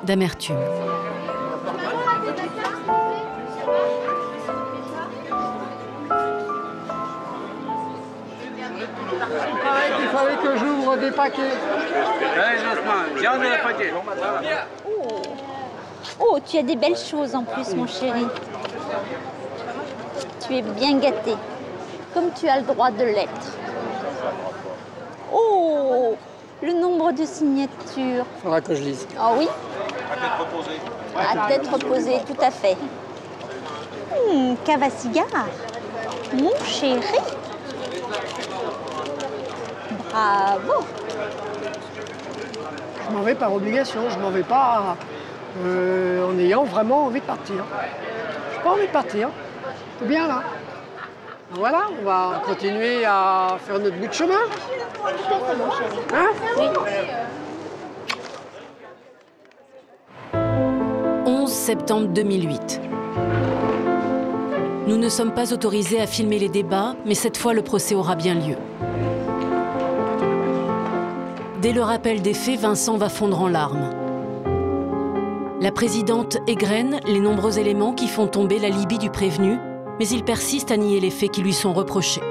d'amertume. Il fallait que j'ouvre des paquets. Allez, Jocelyn, viens, on a un paquet. Oh, tu as des belles choses en plus, mon chéri. Tu es bien gâté, comme tu as le droit de l'être. Oh, le nombre de signatures. Il faudra que je lise. Ah oui? À tête reposée. À tête reposée, tout à fait. Cave à cigare. Mon chéri. Bravo. Je m'en vais par obligation, je m'en vais pas en ayant vraiment envie de partir. Je n'ai pas envie de partir. C'est bien là. Voilà, on va continuer à faire notre bout de chemin. Tout à fait, mon chéri. Hein? Oui. septembre 2008. Nous ne sommes pas autorisés à filmer les débats, mais cette fois le procès aura bien lieu. Dès le rappel des faits, Vincent va fondre en larmes. La présidente égrène les nombreux éléments qui font tomber l'alibi du prévenu, mais il persiste à nier les faits qui lui sont reprochés.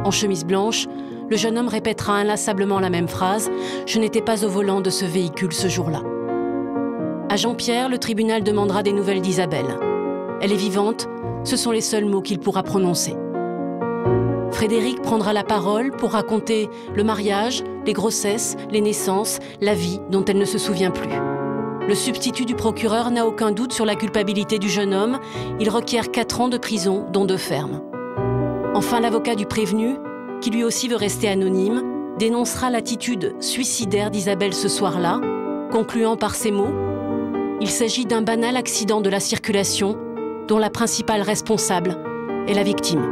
En chemise blanche, le jeune homme répétera inlassablement la même phrase « Je n'étais pas au volant de ce véhicule ce jour-là ». À Jean-Pierre, le tribunal demandera des nouvelles d'Isabelle. Elle est vivante, ce sont les seuls mots qu'il pourra prononcer. Frédéric prendra la parole pour raconter le mariage, les grossesses, les naissances, la vie dont elle ne se souvient plus. Le substitut du procureur n'a aucun doute sur la culpabilité du jeune homme. Il requiert 4 ans de prison, dont 2 fermes. Enfin, l'avocat du prévenu, qui lui aussi veut rester anonyme, dénoncera l'attitude suicidaire d'Isabelle ce soir-là, concluant par ces mots « Il s'agit d'un banal accident de la circulation dont la principale responsable est la victime ».